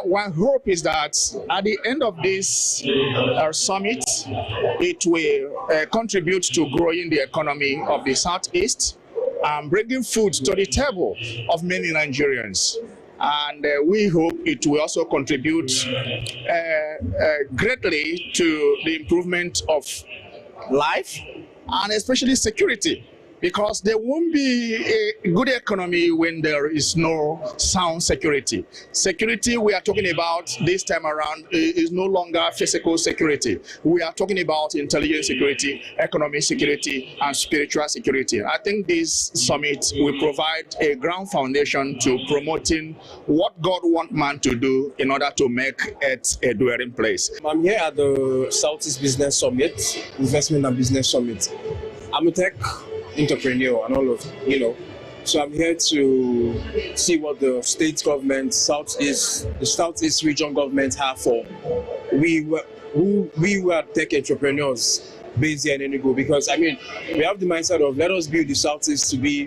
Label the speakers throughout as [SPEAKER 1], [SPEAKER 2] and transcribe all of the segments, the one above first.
[SPEAKER 1] one hope is that at the end of this summit, it will contribute to growing the economy of the Southeast and bringing food to the table of many Nigerians. And we hope it will also contribute greatly to the improvement of life and especially security. Because there won't be a good economy when there is no sound security. Security we are talking about this time around is no longer physical security. We are talking about intelligence security, economic security, and spiritual security. I think this summit will provide a ground foundation to promoting what God wants man to do in order to make it a dwelling place.
[SPEAKER 2] I'm here at the Southeast Business Summit, Investment and Business Summit. I'm a tech entrepreneur and all of, so I'm here to see what the state government, the Southeast region government have for we were tech entrepreneurs based here in Enugu, because we have the mindset of let us build the Southeast to be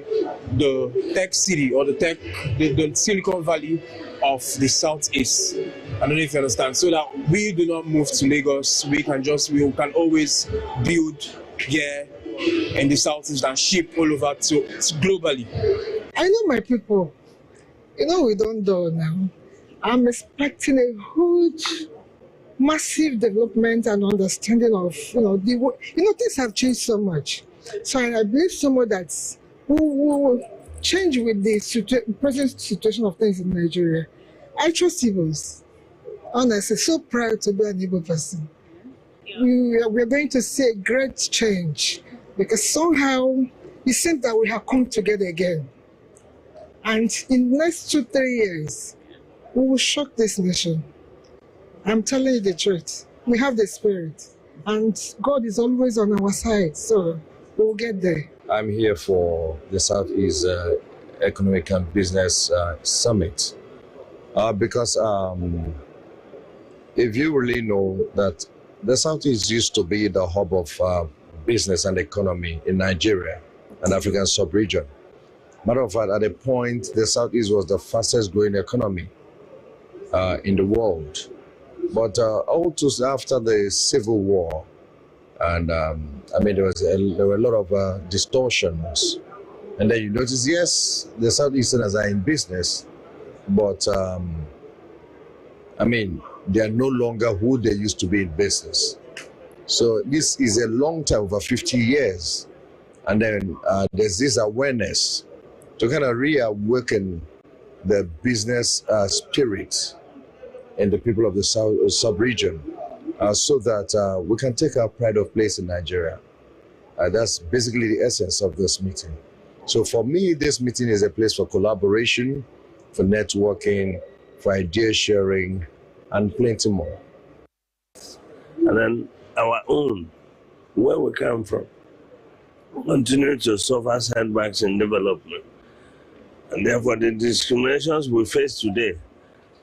[SPEAKER 2] the tech city or the Silicon Valley of the Southeast. I don't know if you understand. So that we do not move to Lagos, we can always build here in the Southeast and ship all over to globally.
[SPEAKER 3] I know my people. We don't do now. I'm expecting a huge, massive development and understanding of, things have changed so much. So I believe so much that we will change with the present situation of things in Nigeria. I trust Igbos. Honestly, so proud to be an Igbo person. We're going to see a great change. Because somehow it seems that we have come together again. And in the next 2-3 years, we will shock this nation. I'm telling you the truth. We have the spirit. And God is always on our side. So we will get there.
[SPEAKER 4] I'm here for the Southeast Economic and Business Summit. Because if you really know that the Southeast used to be the hub of business and economy in Nigeria and African sub-region. Matter of fact, at a point, the Southeast was the fastest growing economy in the world. But also after the Civil War, and there were a lot of distortions. And then you notice, yes, the Southeasterners are in business, but they are no longer who they used to be in business. So this is a long time, over 50 years. And then there's this awareness to kind of reawaken the business spirit in the people of the sub-region so that we can take our pride of place in Nigeria. That's basically the essence of this meeting. So for me, this meeting is a place for collaboration, for networking, for idea sharing, and plenty more.
[SPEAKER 5] And then our own, where we come from, continue to suffer setbacks in development. And therefore the discriminations we face today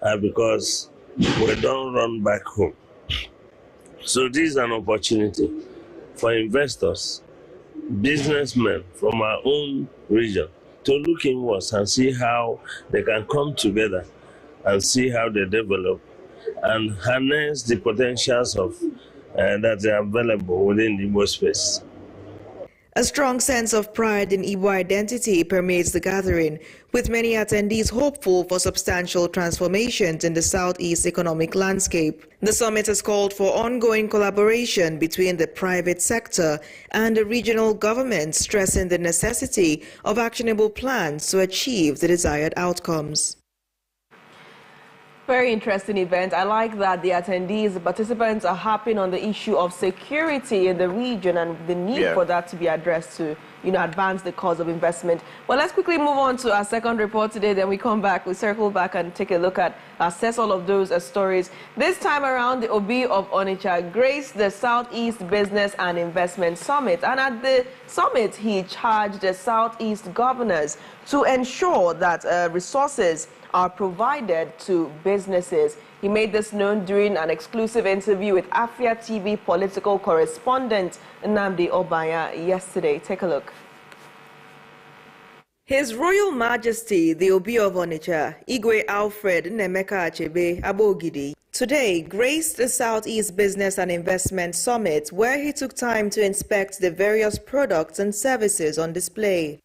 [SPEAKER 5] are because we don't run back home. So this is an opportunity for investors, businessmen from our own region to look inwards and see how they can come together and see how they develop and harness the potentials of that are available within the Igbo space.
[SPEAKER 6] A strong sense of pride in Igbo identity permeates the gathering, with many attendees hopeful for substantial transformations in the Southeast economic landscape. The summit has called for ongoing collaboration between the private sector and the regional government, stressing the necessity of actionable plans to achieve the desired outcomes.
[SPEAKER 7] Very interesting event. I like that the attendees, the participants are harping on the issue of security in the region and the need for that to be addressed to, advance the cause of investment. Well, let's quickly move on to our second report today. Then we come back, we circle back and take a look at, assess all of those stories. This time around, the Obi of Onitsha graced the Southeast Business and Investment Summit. And at the summit, he charged the Southeast governors to ensure that resources are provided to businesses. He made this known during an exclusive interview with Afia TV political correspondent Nnamdi Obaya yesterday. Take a look.
[SPEAKER 6] His Royal Majesty, the Obi of Onitsha, Igwe Alfred Nemeka Achebe Abogidi, today graced the Southeast Business and Investment Summit, where he took time to inspect the various products and services on display.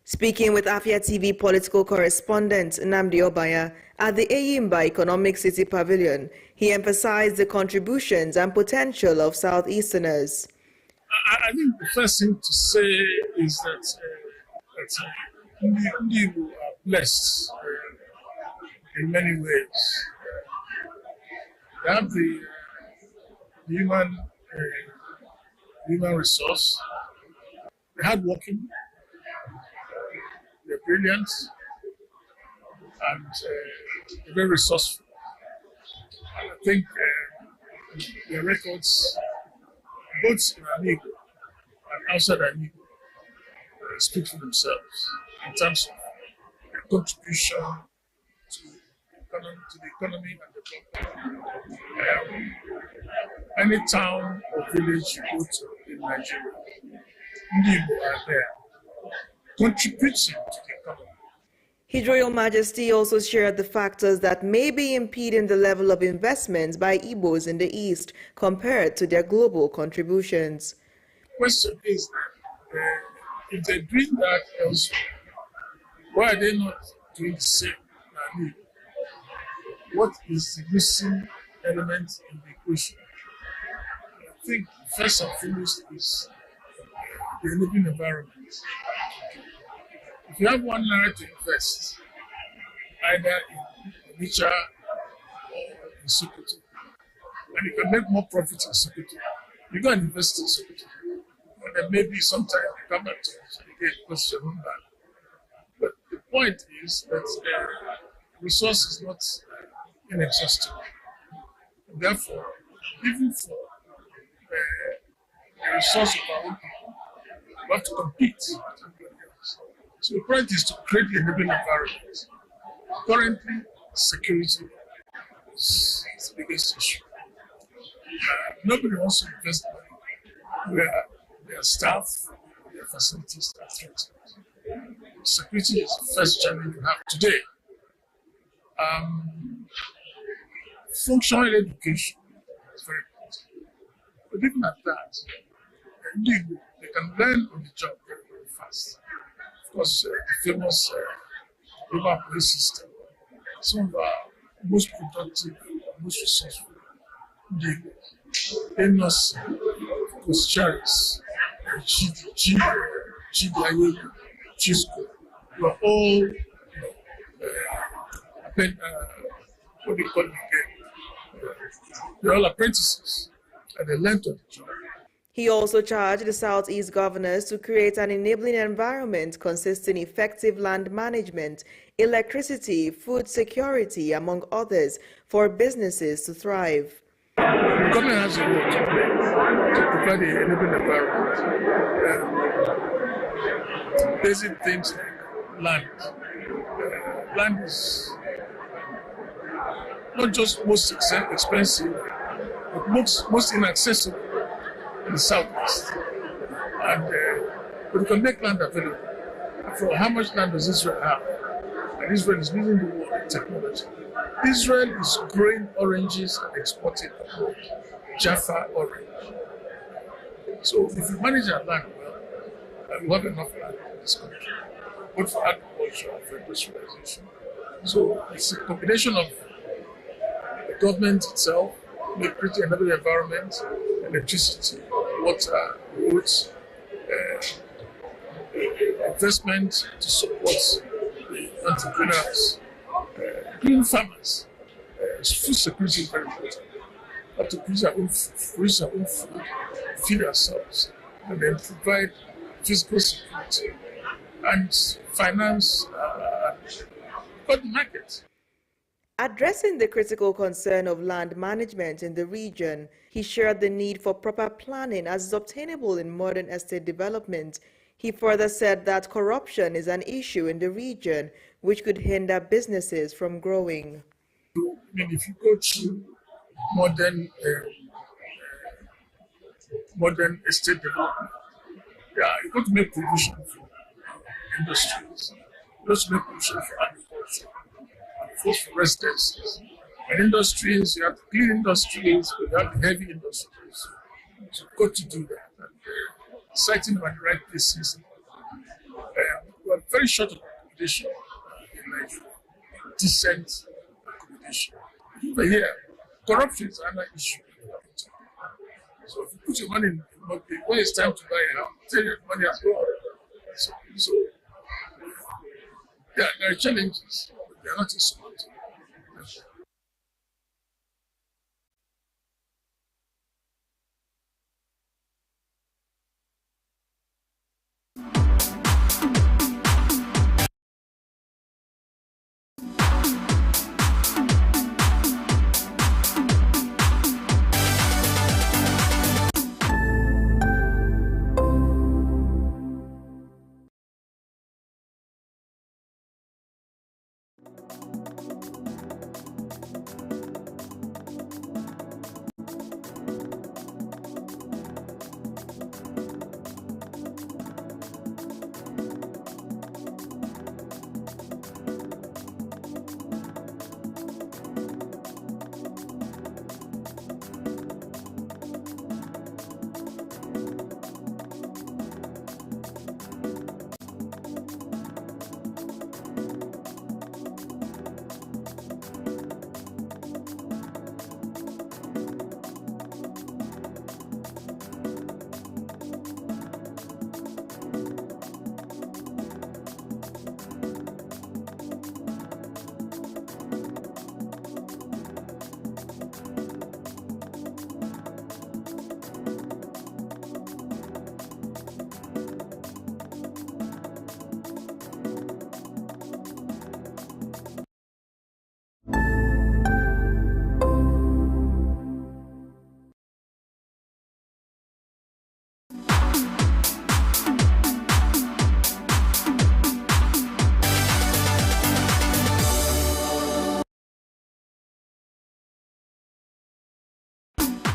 [SPEAKER 6] Speaking with Afia TV political correspondent Nnamdi Obaya at the Eyimba Economic City Pavilion, he emphasized the contributions and potential of Southeasterners.
[SPEAKER 8] I think the first thing to say is that Enugu are blessed in many ways. They have the human resource, they're hardworking, they're brilliant, and they're very resourceful. And I think their records, both in Enugu and outside Enugu, speak for themselves in terms of their contribution to the economy and development. Any town or village you go to in Nigeria, Igbo are there, contributing to the economy.
[SPEAKER 6] His Royal Majesty also shared the factors that may be impeding the level of investments by Igbos in the East compared to their global contributions.
[SPEAKER 8] The question is that if they're doing that elsewhere, why are they not doing the same? What is the missing element in the equation? I think first and foremost is the living environment. If you have 1 naira to invest, either in Onitsha or in Sokoto, and you can make more profit in Sokoto, you go and invest in Sokoto. And then maybe sometime you come back to us and you get a question on that. But the point is that resource is not inexhaustible. Therefore, even for the resource of our own people, we have to compete with everybody else. So the point is to create the enabling environment. Currently, security is the biggest issue. Nobody wants to invest money where their staff, their facilities are threatened. Security is the first challenge we have today. Functional education is very important. But even at that, they can learn on the job very, very fast. Of course, the famous global place system, some of our most productive, most resourceful, they must, of course, Charis, Chidi, Chisco, who are all, what do you call it again? They're all apprentices, and they learned on the job.
[SPEAKER 6] He also charged the Southeast governors to create an enabling environment consisting effective land management, electricity, food security, among others, for businesses to thrive.
[SPEAKER 8] The government has a role to play to provide the enabling environment. Basic things like land. Land is not just most expensive, but most inaccessible in the Southeast. And but you can make land available. After all, how much land does Israel have? And Israel is leading the world in technology. Israel is growing oranges and exporting Jaffa orange. So if you manage our land well, we have enough land in this country, both for agriculture and for industrialization. So it's a combination of the government itself, creating another environment, electricity, water, roads, investment to support the entrepreneurs, green farmers. Food security is very important. We have to produce our own food, feed ourselves, and then provide physical security and finance the market.
[SPEAKER 6] Addressing the critical concern of land management in the region, he shared the need for proper planning as is obtainable in modern estate development. He further said that corruption is an issue in the region which could hinder businesses from growing.
[SPEAKER 8] if you go to modern estate development, you got to make provision for industries, you got to make provision for agriculture, and for residences. And industries, you have the clean industries, but you have the heavy industries. So you've got to do that. And citing them at the right places. We are very short of accommodation in Nigeria, decent accommodation. But here, corruption is another issue. So if you put your money in mortgage, when it's time to buy a house, tell your money has gone. So there are challenges, but they are not insurmountable.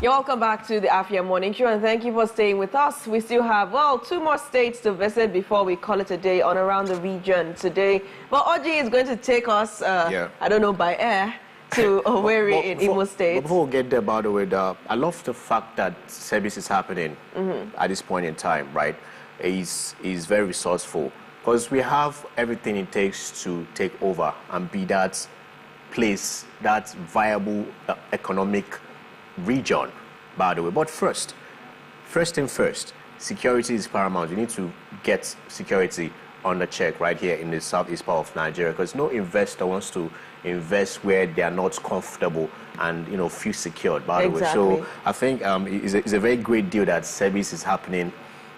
[SPEAKER 7] You're welcome back to the Afia Morning Show, and thank you for staying with us. We still have, well, 2 more states to visit before we call it a day on Around the Region today. But Oji is going to take us, I don't know, by air to Owerri in Imo State.
[SPEAKER 9] Before we get there, by the way, I love the fact that service is happening at this point in time, right? Is very resourceful because we have everything it takes to take over and be that place, that viable economic region, by the way. But first thing first, security is paramount. You need to get security under check right here in the southeast part of Nigeria, because no investor wants to invest where they are not comfortable and feel secured, by the way. So I think it's a very great deal that service is happening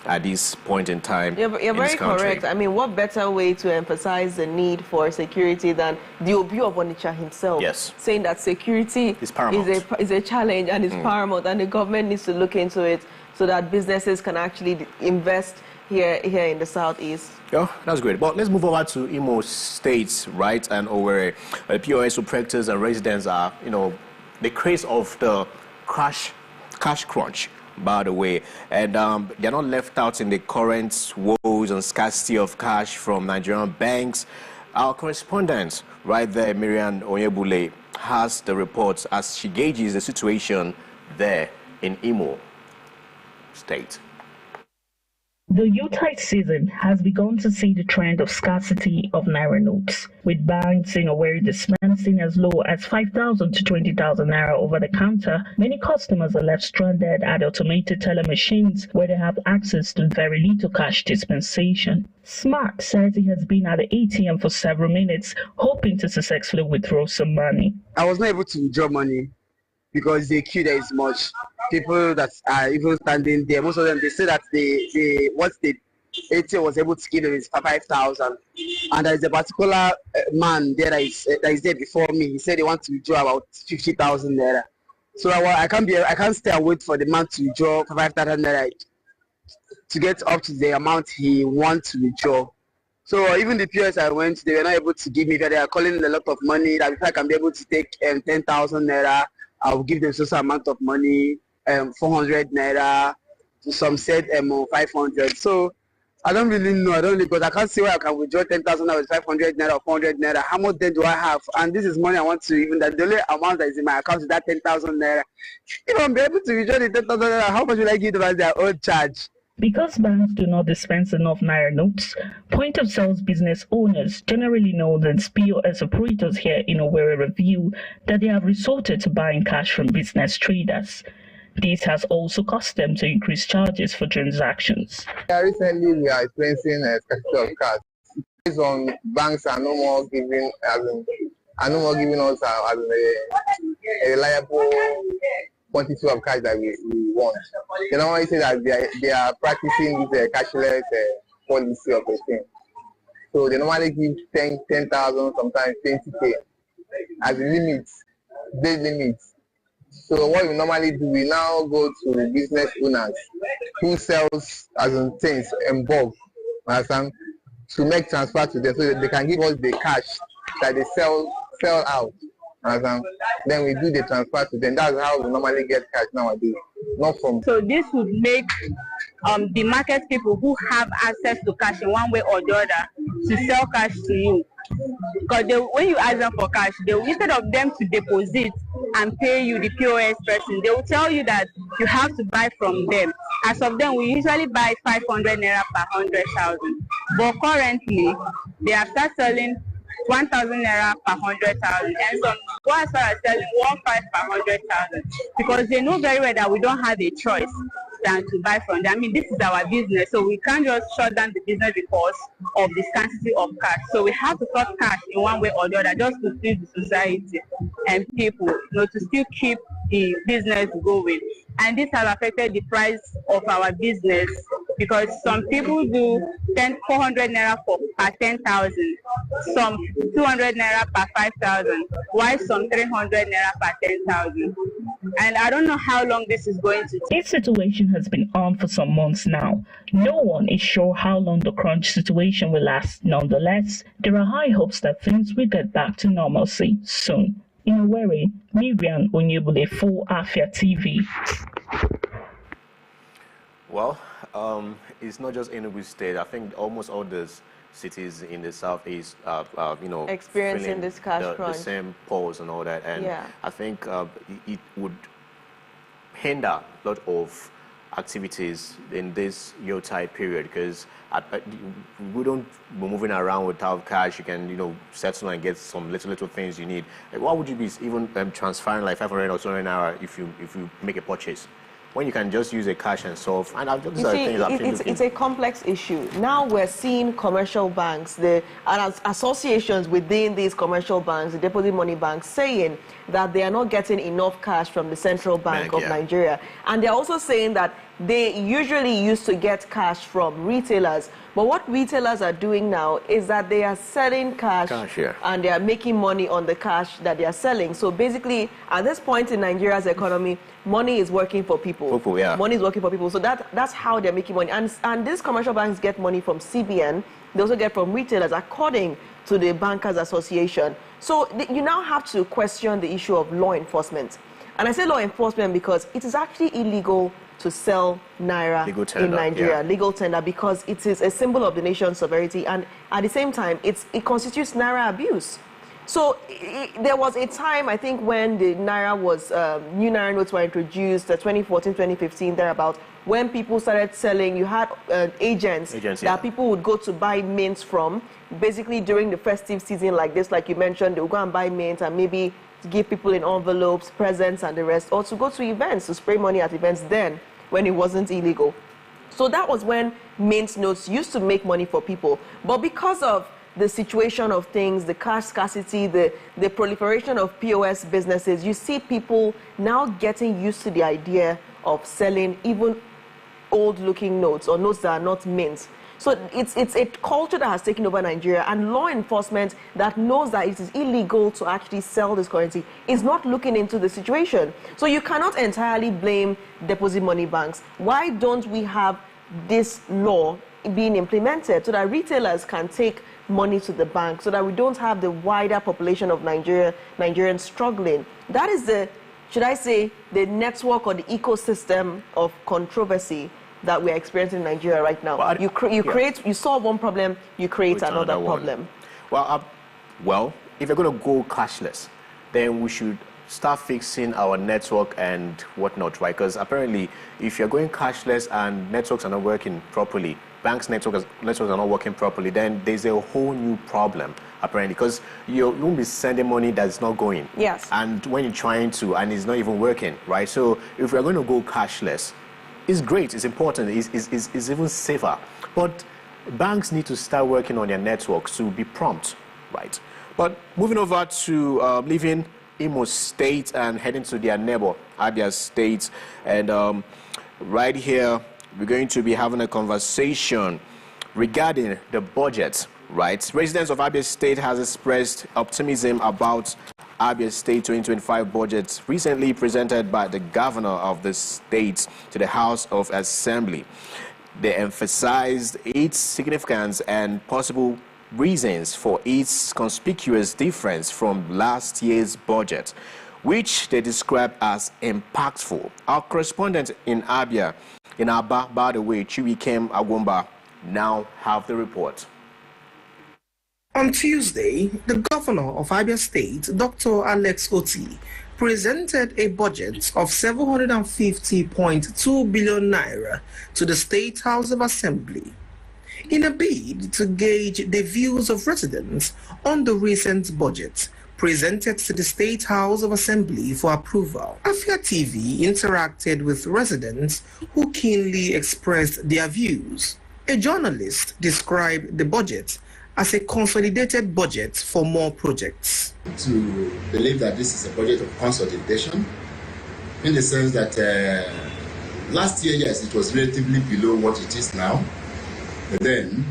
[SPEAKER 9] at this point in time.
[SPEAKER 7] You're very correct. I mean, what better way to emphasize the need for security than the Obi of Onitsha himself?
[SPEAKER 9] Yes.
[SPEAKER 7] Saying that security is a challenge and is paramount, and the government needs to look into it so that businesses can actually invest here in the southeast.
[SPEAKER 9] Yeah, that's great. But let's move over to Imo State, right? And over POS operators and residents are, the craze of the cash crunch, by the way, and they're not left out in the current woes and scarcity of cash from Nigerian banks. Our correspondent right there, Miriam Onyebule, has the reports as she gauges the situation there in Imo State.
[SPEAKER 10] The Yuletide season has begun to see the trend of scarcity of Naira notes, with banks in Owerri dispensing as low as 5,000 to 20,000 Naira over the counter. Many customers are left stranded at automated teller machines where they have access to very little cash dispensation. Smart says he has been at the ATM for several minutes, hoping to successfully withdraw some money.
[SPEAKER 11] I was not able to withdraw money because the queue there is much. People that are even standing there, most of them, they say that what the ATM was able to give them is 5,000. And there is a particular man there that is there before me. He said they want to withdraw about 50,000 Naira. So I can't stay and wait for the man to withdraw 5,000 Naira to get up to the amount he wants to withdraw. So even the POS I went, they were not able to give me. They are calling a lot of money. That if I can be able to take 10,000 naira, I will give them some amount of money, 400 naira. Some said 500. So I don't really know. I don't really, because I can't see where I can withdraw 10,000 naira with 500 naira or 400 naira. How much debt do I have? And this is money I want to, even that the only amount that is in my account is that 10,000 naira. If I'm able to withdraw the 10,000 naira, how much will I give them as their own charge?
[SPEAKER 10] Because banks do not dispense enough Naira notes, point-of-sales business owners generally know that POS operators here in Owerri review that they have resorted to buying cash from business traders. This has also caused them to increase charges for transactions.
[SPEAKER 12] Recently, we are experiencing a scarcity of cash. Based on banks are no more giving us a reliable quantity of cash that we want. They normally say that they are practicing this cashless policy of the thing. So they normally give 10,000, sometimes 20K as a limit, day limit. So what we normally do, we now go to business owners who sells as in things in bulk, to make transfer to them so that they can give us the cash that they sell out. Then we do the transfer to them. That's how we normally get cash nowadays. Not from.
[SPEAKER 13] So this would make the market people who have access to cash in one way or the other to sell cash to you. Because when you ask them for cash, instead of them to deposit and pay you the POS person, they will tell you that you have to buy from them. As of them, we usually buy 500 naira per 100,000. But currently, they have started selling 1,000 naira per 100,000, and some go as far as selling 1,500 per 100,000, because they know very well that we don't have a choice than to buy from them. I mean, this is our business, so we can't just shut down the business because of the scarcity of cash. So we have to cut cash in one way or the other just to feed the society and people, to still keep the business going. And this has affected the price of our business, because some people do 400 naira per 10,000, some 200 naira per 5,000, while some 300 naira per 10,000. And I don't know how long this is going to take.
[SPEAKER 10] This situation has been on for some months now. No one is sure how long the crunch situation will last. Nonetheless, there are high hopes that things will get back to normalcy soon. In Owerri, Miriam Onyebule for Afia TV.
[SPEAKER 9] Well, it's not just Enugu State. I think almost all the cities in the southeast,
[SPEAKER 7] experiencing this cash crunch,
[SPEAKER 9] the same pause and all that. And
[SPEAKER 7] yeah.
[SPEAKER 9] I think it would hinder a lot of activities in this Yuletide period, because we don't be moving around without cash. You can, settle and get some little things you need. Why would you be even transferring like 500 or 200 naira if you make a purchase, when you can just use a cash and solve? And
[SPEAKER 7] it's a complex issue. Now we're seeing commercial banks, the associations within these commercial banks, the deposit money banks, saying that they are not getting enough cash from the Central Bank of Nigeria. And they're also saying that they usually used to get cash from retailers. But what retailers are doing now is that they are selling cash and they are making money on the cash that they are selling. So basically, at this point in Nigeria's economy, money is working for people. Money is working for people. So that's how they're making money. And these commercial banks get money from CBN. They also get from retailers, according to the Bankers Association. So you now have to question the issue of law enforcement. And I say law enforcement because it is actually illegal to sell naira in Nigeria, legal tender, because it is a symbol of the nation's sovereignty, and at the same time, it constitutes naira abuse. So there was a time, I think, when the naira was, new naira notes were introduced, 2014, 2015, thereabout, when people started selling, you had agents that people would go to buy mints from, basically during the festive season like this, like you mentioned, they would go and buy mints and maybe give people in envelopes, presents and the rest, or to go to events, to spray money at events then, when it wasn't illegal. So that was when mint notes used to make money for people. But because of the situation of things, the cash scarcity, the proliferation of POS businesses, you see people now getting used to the idea of selling even old-looking notes or notes that are not mint. So it's a culture that has taken over Nigeria, and law enforcement that knows that it is illegal to actually sell this currency is not looking into the situation. So you cannot entirely blame deposit money banks. Why don't we have this law being implemented so that retailers can take money to the bank, so that we don't have the wider population of Nigerians struggling? That is the, should I say, the network or the ecosystem of controversy that we're experiencing in Nigeria right now. Well, you solve one problem, you create another problem.
[SPEAKER 9] Well, if you're going to go cashless, then we should start fixing our network and whatnot, right? Because apparently, if you're going cashless and networks are not working properly, banks' networks are not working properly, then there's a whole new problem, apparently, because you won't be sending money that's not going.
[SPEAKER 7] Yes.
[SPEAKER 9] And when you're trying to, and it's not even working, right? So if we're going to go cashless, it's great, it's important, it's even safer. But banks need to start working on their networks to be prompt, right? But moving over to leaving Imo State and heading to their neighbor, Abia State. And right here, we're going to be having a conversation regarding the budget, right? Residents of Abia State has expressed optimism about Abia State 2025 budget recently presented by the governor of the state to the House of Assembly. They emphasized its significance and possible reasons for its conspicuous difference from last year's budget, which they described as impactful. Our correspondent in Abia, in Aba, by the way, Chiwikem Agwumba, now have the report.
[SPEAKER 14] On Tuesday, the governor of Abia State, Dr. Alex Oti, presented a budget of 750.2 billion naira to the State House of Assembly in a bid to gauge the views of residents on the recent budget presented to the State House of Assembly for approval. Afia TV interacted with residents who keenly expressed their views. A journalist described the budget as a consolidated budget for more projects.
[SPEAKER 15] To believe that this is a budget of consolidation, in the sense that last year, yes, it was relatively below what it is now. But then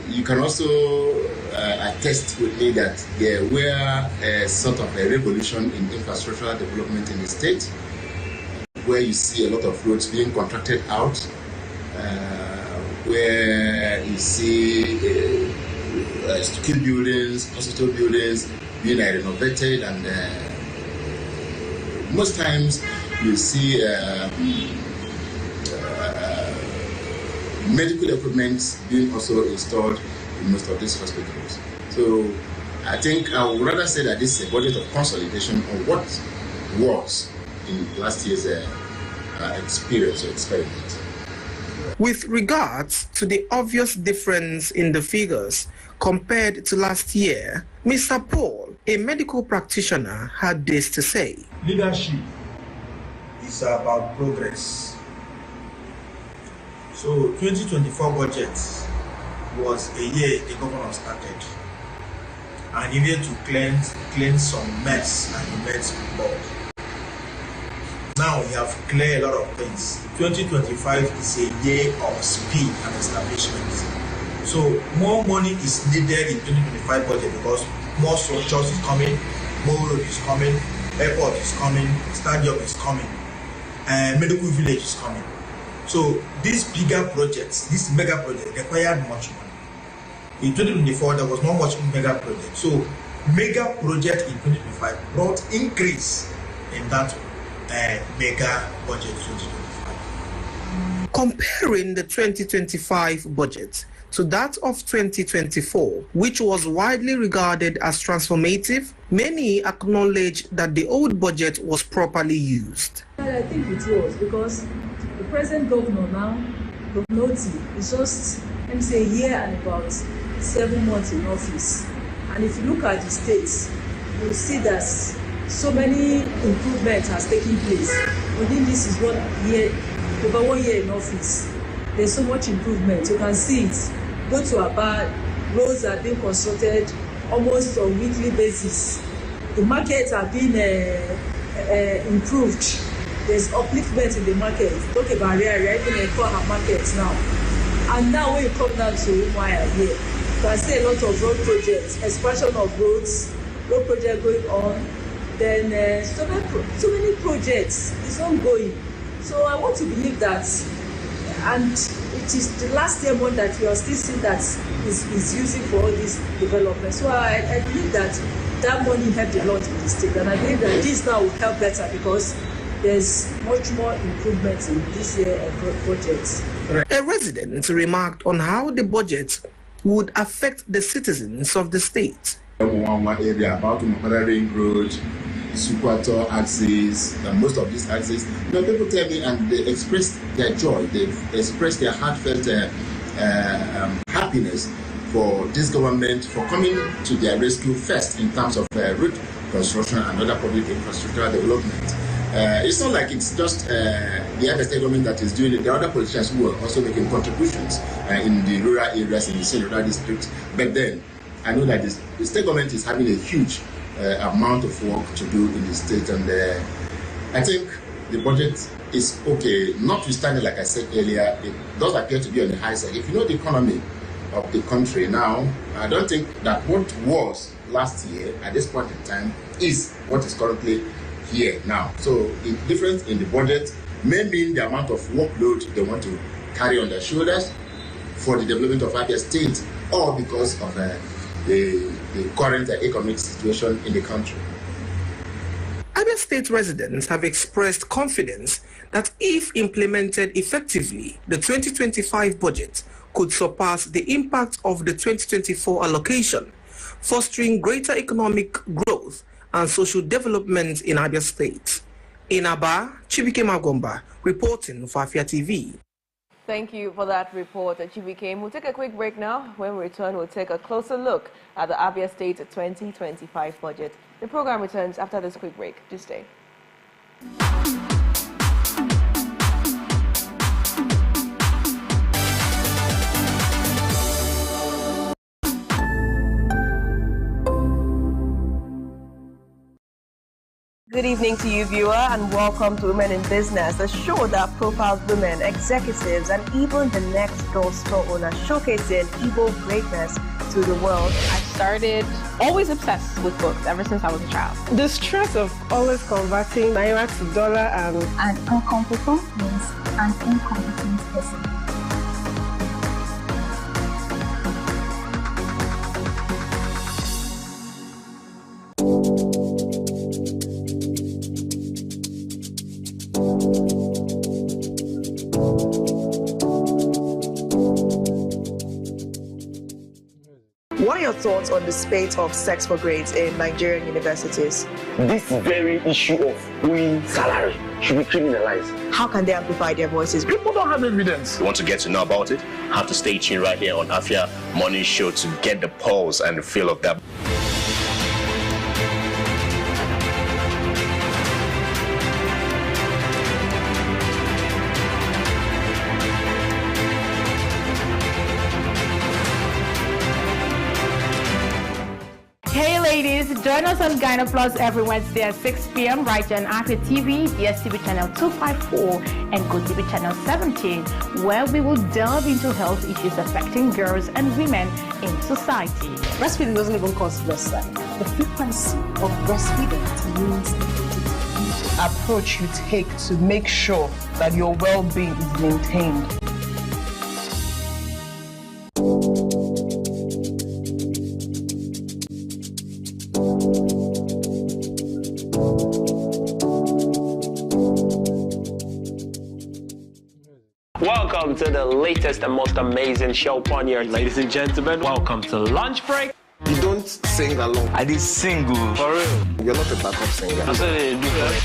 [SPEAKER 15] you can also attest with me that there were sort of a revolution in infrastructural development in the state, where you see a lot of roads being contracted out, where you see school buildings, hospital buildings being renovated, and most times you see medical equipment being also installed in most of these hospitals. So I think I would rather say that this is a budget of consolidation on what was in last year's experience or experiment.
[SPEAKER 14] With regards to the obvious difference in the figures compared to last year, Mr. Paul, a medical practitioner, had this to say.
[SPEAKER 16] Leadership is about progress. So 2024 budget was a year the governor started, and he needed to cleanse some mess and he made some bulk. Now we have cleared a lot of things. 2025 is a year of speed and establishment. So more money is needed in 2025 budget because more structures is coming, more road is coming, airport is coming, stadium is coming, and medical village is coming. So these bigger projects, this mega project required much money. In 2024, there was not much mega project. So mega project in 2025 brought increase in that mega budget 2025.
[SPEAKER 14] Comparing the 2025 budget to that of 2024, which was widely regarded as transformative, many acknowledge that the old budget was properly used.
[SPEAKER 17] I think it was, because the present governor now, Governor Oti, is just, let me say, a year and about 7 months in office. And if you look at the states, you'll see that so many improvements has taken place. Within this is over 1 year in office. There's so much improvement. You can see it. Go to Aba, roads are being constructed almost on a weekly basis. The markets are being improved. There's upliftment in the market. Talk about area, even in our markets now. And now when you come down to Umuahia here, you can see a lot of road projects, expansion of roads, road project going on. Then so many projects is ongoing. So I want to believe that And it is the last year money that we are still seeing that is using for all this development. So I believe that money helped a lot in the state, and I believe that this now will help better because there's much more improvement in this year budget.
[SPEAKER 14] A resident remarked on how the budget would affect the citizens of the state.
[SPEAKER 15] One area about Ring Road, Sukwato axis, and most of these axes. People tell me and they express their joy, they express their heartfelt happiness for this government for coming to their rescue first in terms of road construction and other public infrastructural development. It's not like it's just the other state government that is doing it. There are other politicians who are also making contributions in the rural areas, in the central districts. But then, I know that the state government is having a huge amount of work to do in the state. And I think the budget is okay, notwithstanding, like I said earlier, it does appear to be on the high side. If you know the economy of the country now, I don't think that what was last year at this point in time is what is currently here now. So the difference in the budget may mean the amount of workload they want to carry on their shoulders for the development of Afia State, or because of the current economic situation in the country.
[SPEAKER 14] Abia State residents have expressed confidence that if implemented effectively, the 2025 budget could surpass the impact of the 2024 allocation, fostering greater economic growth and social development in Abia State. In Aba, Chibike Magomba, reporting for Afia TV.
[SPEAKER 7] Thank you for that report, Chibike. We'll take a quick break now. When we return, we'll take a closer look at the Abia State 2025 budget. The program returns after this quick break. Do stay. Good evening to you, viewer, and welcome to Women in Business, a show that profiles women, executives, and even the next door store owner, showcasing Igbo greatness to the world.
[SPEAKER 18] I started always obsessed with books ever since I was a child.
[SPEAKER 19] The stress of always converting naira to dollar and...
[SPEAKER 20] An incompetent means an incompetent person.
[SPEAKER 6] What are your thoughts on the spate of sex for grades in Nigerian universities?
[SPEAKER 21] This very issue of owing salary should be criminalized.
[SPEAKER 6] How can they amplify their voices?
[SPEAKER 21] People don't have evidence.
[SPEAKER 9] You want to get to know about it? Have to stay tuned right here on Afia Morning Show to get the pulse and the feel of that.
[SPEAKER 18] Join us on Gyno Plus every Wednesday at 6 p.m. right here on Afia TV, DSTV channel 254, and GoTV channel 17, where we will delve into health issues affecting girls and women in society.
[SPEAKER 22] Breastfeeding doesn't even cause breast size. The frequency of breastfeeding means the approach you take to make sure that your well-being is maintained.
[SPEAKER 23] Welcome to the latest and most amazing show on here. Ladies and gentlemen, welcome to Lunch Break.
[SPEAKER 2] You don't sing along.
[SPEAKER 23] I did single. For real.
[SPEAKER 2] You're not a backup singer.
[SPEAKER 23] That's what they do for it.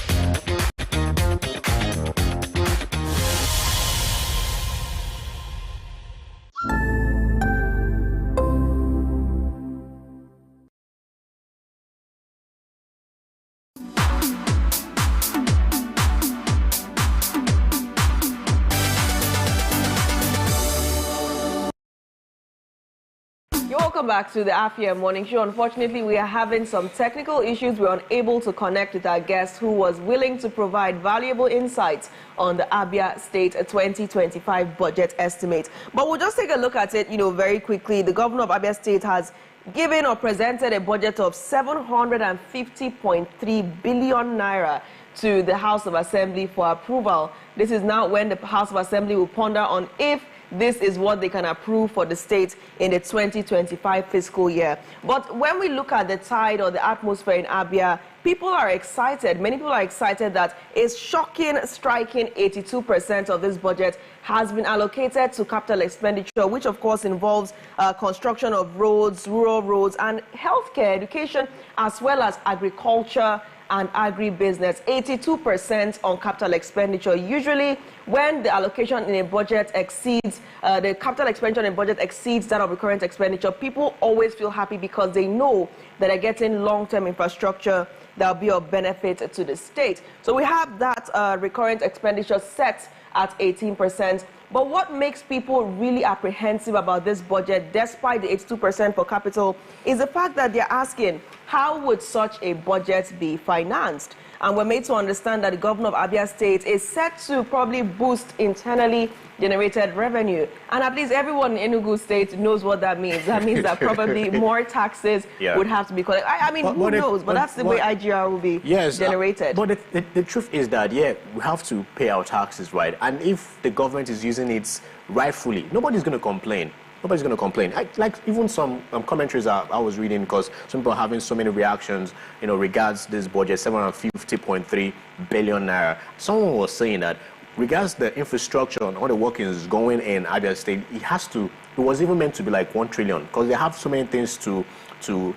[SPEAKER 7] Welcome back to the Afia Morning Show. Unfortunately, we are having some technical issues. We're unable to connect with our guest who was willing to provide valuable insights on the Abia State 2025 budget estimate. But we'll just take a look at it, very quickly. The governor of Abia State has given or presented a budget of 750.3 billion naira to the House of Assembly for approval. This is now when the House of Assembly will ponder on if this is what they can approve for the state in the 2025 fiscal year. But when we look at the tide or the atmosphere in Abia, people are excited. Many people are excited that a shocking, striking 82% of this budget has been allocated to capital expenditure, which of course involves construction of roads, rural roads, and healthcare, education, as well as agriculture and agribusiness. 82% on capital expenditure. Usually, when the allocation in a budget exceeds, the capital expenditure in a budget exceeds that of the current expenditure, people always feel happy because they know that they're getting long-term infrastructure that will be of benefit to the state. So we have that recurrent expenditure set at 18%. But what makes people really apprehensive about this budget, despite the 82% for capital, is the fact that they're asking, how would such a budget be financed? And we're made to understand that the governor of Abia State is set to probably boost internally generated revenue. And at least everyone in Enugu State knows what that means. That means that probably more taxes would have to be collected. I mean, who knows? But that's the way IGR will be generated.
[SPEAKER 9] But the truth is that, we have to pay our taxes, right? And if the government is using it rightfully, nobody's going to complain. Nobody's going to complain. Like even some commentaries I was reading, because some people are having so many reactions, regards this budget, 750.3 billion naira. Someone was saying that regards the infrastructure and all the workings going in Abia State, it was even meant to be like 1 trillion, because they have so many things to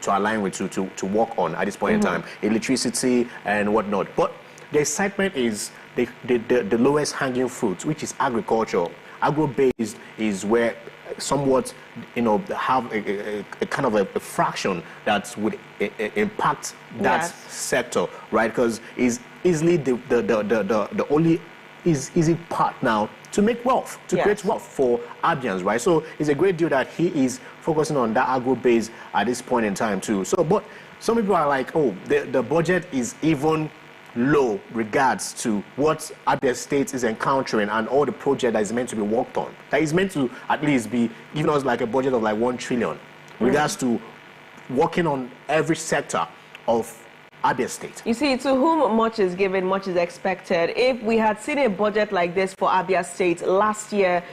[SPEAKER 9] align with, to work on at this point in time, electricity and whatnot. But the excitement is the lowest hanging fruit, which is agriculture. Agro-based is where somewhat, have a kind of a fraction that would impact that sector, right? Because it's easily the only easy part now to make wealth, to create wealth for Abians, right? So it's a great deal that he is focusing on that agro base at this point in time too. So, but some people are like, oh, the budget is even low regards to what Abia State is encountering and all the project that is meant to be worked on. That is meant to at least be giving us like a budget of like 1 trillion regards to working on every sector of Abia State.
[SPEAKER 7] You see, to whom much is given, much is expected. If we had seen a budget like this for Abia State last year,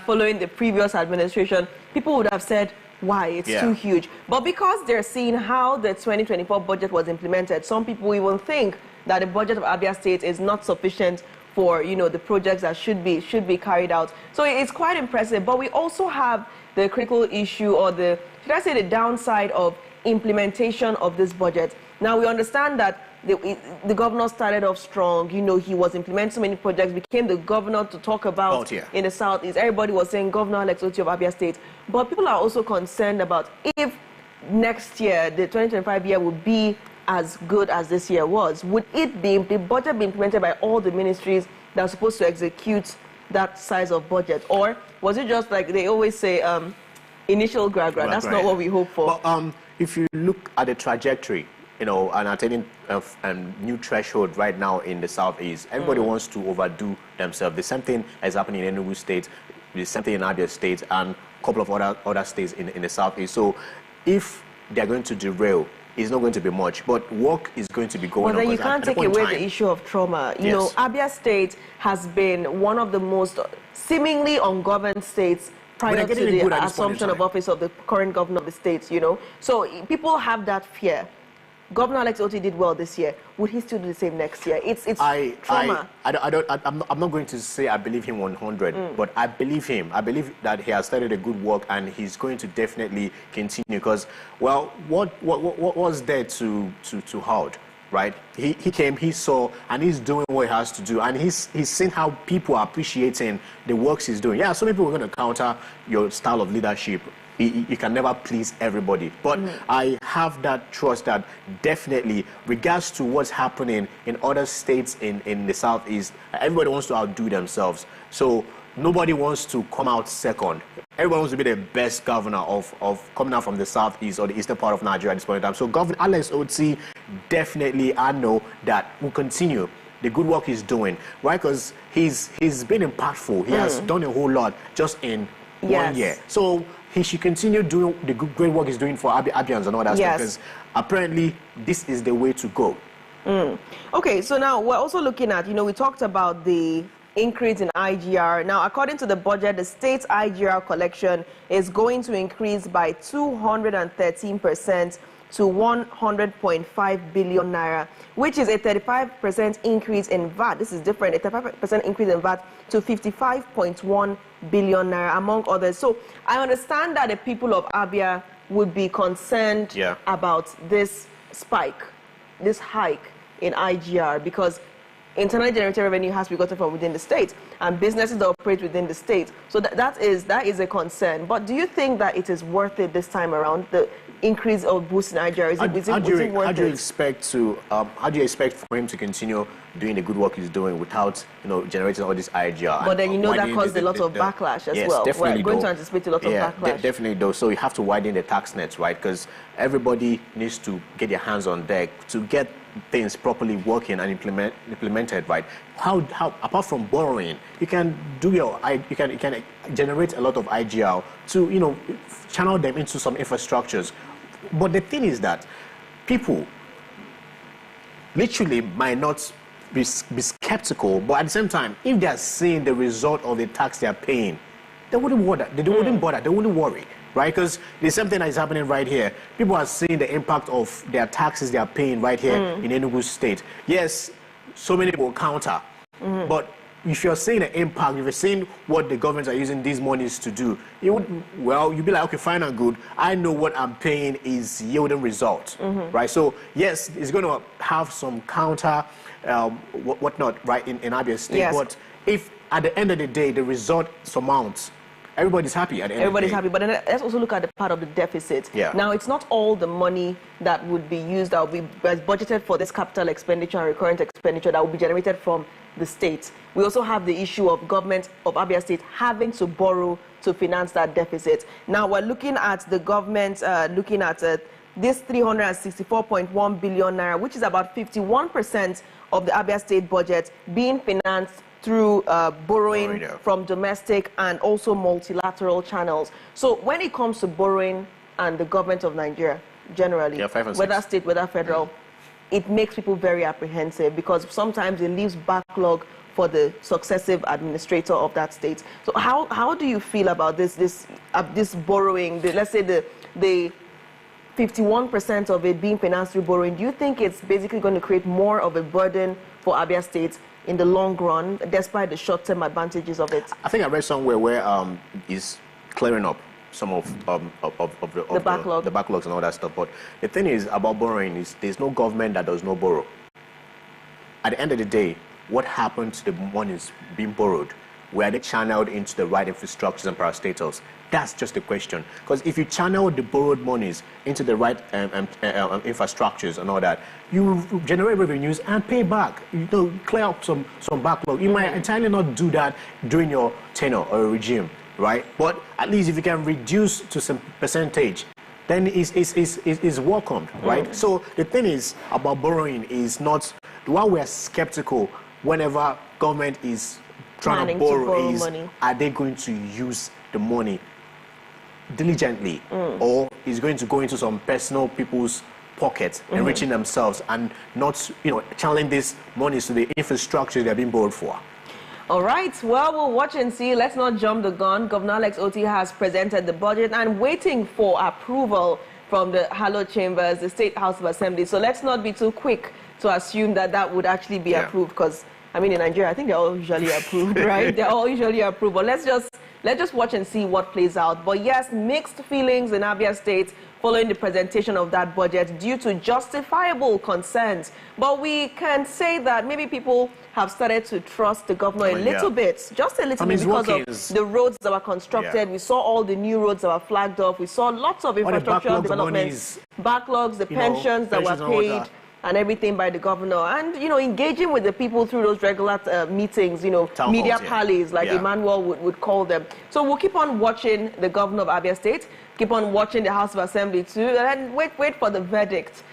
[SPEAKER 7] following the previous administration, people would have said, why? It's too huge. But because they're seeing how the 2024 budget was implemented, some people even think that the budget of Abia State is not sufficient for, the projects that should be carried out. So it's quite impressive. But we also have the critical issue, or should I say the downside of implementation of this budget. Now, we understand that the governor started off strong. He was implementing so many projects, became the governor to talk about in the Southeast. Everybody was saying Governor Alex Oti of Abia State. But people are also concerned about if next year, the 2025 year, will be as good as this year was. Would the budget be implemented by all the ministries that are supposed to execute that size of budget? Or was it just like they always say, initial gra-gra? That's not what we hope for.
[SPEAKER 9] But if you look at the trajectory, and attaining a new threshold right now in the Southeast, everybody wants to overdo themselves. The same thing is happening in Enugu State, the same thing in Abia State, and a couple of other states in the Southeast. So if they're going to derail, it's not going to be much, but work is going to be going on.
[SPEAKER 7] But then you can't take away the issue of trauma. Abia State has been one of the most seemingly ungoverned states prior to the assumption of office of the current governor of the state, So people have that fear. Governor Alex Oti did well this year. Would he still do the same next year? It's trauma.
[SPEAKER 9] I'm not going to say I believe him 100, but I believe him. I believe that he has started a good work and he's going to definitely continue. Because, well, what was there to hold, right? He came, he saw, and he's doing what he has to do, and he's seen how people are appreciating the works he's doing. Yeah, some people are going to counter your style of leadership. You can never please everybody. But I have that trust that definitely, regards to what's happening in other states in the Southeast, everybody wants to outdo themselves. So nobody wants to come out second. Everyone wants to be the best governor of coming out from the Southeast or the eastern part of Nigeria at this point in time. So Governor Alex Oti, definitely, I know that will continue the good work he's doing, right? Because he's been impactful. He has done a whole lot just in 1 year. So he should continue doing the great work he's doing for Abians and all that stuff, because apparently this is the way to go.
[SPEAKER 7] Okay, so now we're also looking at, we talked about the increase in IGR. Now, according to the budget, the state's IGR collection is going to increase by 213% to 100.5 billion naira, which is a 35% increase in VAT. This is different, a 35% increase in VAT to 55.1 billion naira, among others. So I understand that the people of Abia would be concerned about this spike, this hike in IGR, because internally generated revenue has to be gotten from within the state, and businesses that operate within the state. So that is a concern. But do you think that it is worth it this time around, the increase or boost in IGR? Is it worth it? How do
[SPEAKER 9] you expect for him to continue doing the good work he's doing without, generating all this IGR?
[SPEAKER 7] But then that caused a lot of backlash as well.
[SPEAKER 9] Definitely.
[SPEAKER 7] We're going to anticipate a lot of backlash.
[SPEAKER 9] Definitely, though. So you have to widen the tax nets, right? Because everybody needs to get their hands on deck to get things properly working and implemented, right? How apart from borrowing, you can generate a lot of IGR to channel them into some infrastructures. But the thing is that people literally might not be skeptical, but at the same time, if they are seeing the result of the tax they are paying, they wouldn't bother. They wouldn't bother. They wouldn't worry. Right, because the same thing that is happening right here. People are seeing the impact of their taxes they are paying right here in Enugu State. Yes, so many will counter, but if you're seeing the impact, if you're seeing what the governments are using these monies to do, you'd be like, okay, fine and good. I know what I'm paying is yielding results, right? So yes, it's going to have some counter, whatnot, right, in Abia State. Yes. But if at the end of the day the result surmounts, everybody's happy at the end of the day.
[SPEAKER 7] Happy, but then let's also look at the part of the deficit.
[SPEAKER 9] Yeah.
[SPEAKER 7] Now, it's not all the money that would be used, that will be budgeted for this capital expenditure and recurrent expenditure that will be generated from the state. We also have the issue of government of Abia State having to borrow to finance that deficit. Now, we're looking at the government looking at this 364.1 billion naira, which is about 51% of the Abia State budget being financed through borrowing from domestic and also multilateral channels. So when it comes to borrowing and the government of Nigeria, generally, whether state, whether federal, it makes people very apprehensive because sometimes it leaves backlog for the successive administrator of that state. So how do you feel about this borrowing, let's say the 51% of it being financed through borrowing? Do you think it's basically going to create more of a burden for Abia State in the long run, despite the short-term advantages of it?
[SPEAKER 9] I think I read somewhere where it's clearing up some of the backlogs and all that stuff. But the thing is about borrowing is there's no government that does not borrow. At the end of the day, what happened to the monies being borrowed? Were they channeled into the right infrastructures and parastatals? That's just the question. Because if you channel the borrowed monies into the right infrastructures and all that, you generate revenues and pay back. Clear up some backlog. You might entirely not do that during your tenure or regime, right? But at least if you can reduce to some percentage, then it's welcomed, right? So the thing is about borrowing is not, while we're skeptical whenever government is trying to borrow money, are they going to use the money diligently, or is going to go into some personal people's pockets, enriching themselves and not, channeling these monies to the infrastructure they're being borrowed for?
[SPEAKER 7] All right, well, we'll watch and see. Let's not jump the gun. Governor Alex Oti has presented the budget and waiting for approval from the hallowed chambers, the State House of Assembly. So let's not be too quick to assume that would actually be approved, because I mean, in Nigeria, I think they're all usually approved, right? They're all usually approved. But let's just watch and see what plays out. But yes, mixed feelings in Abia State following the presentation of that budget due to justifiable concerns. But we can say that maybe people have started to trust the governor a little bit, just a little bit, because of the roads that were constructed. We saw all the new roads that were flagged off. We saw lots of infrastructural developments, backlogs, the pensions that were paid, and everything by the governor, and engaging with the people through those regular meetings, media pallies, like Emmanuel would call them. So we'll keep on watching the governor of Abia State, keep on watching the House of Assembly too, and wait for the verdict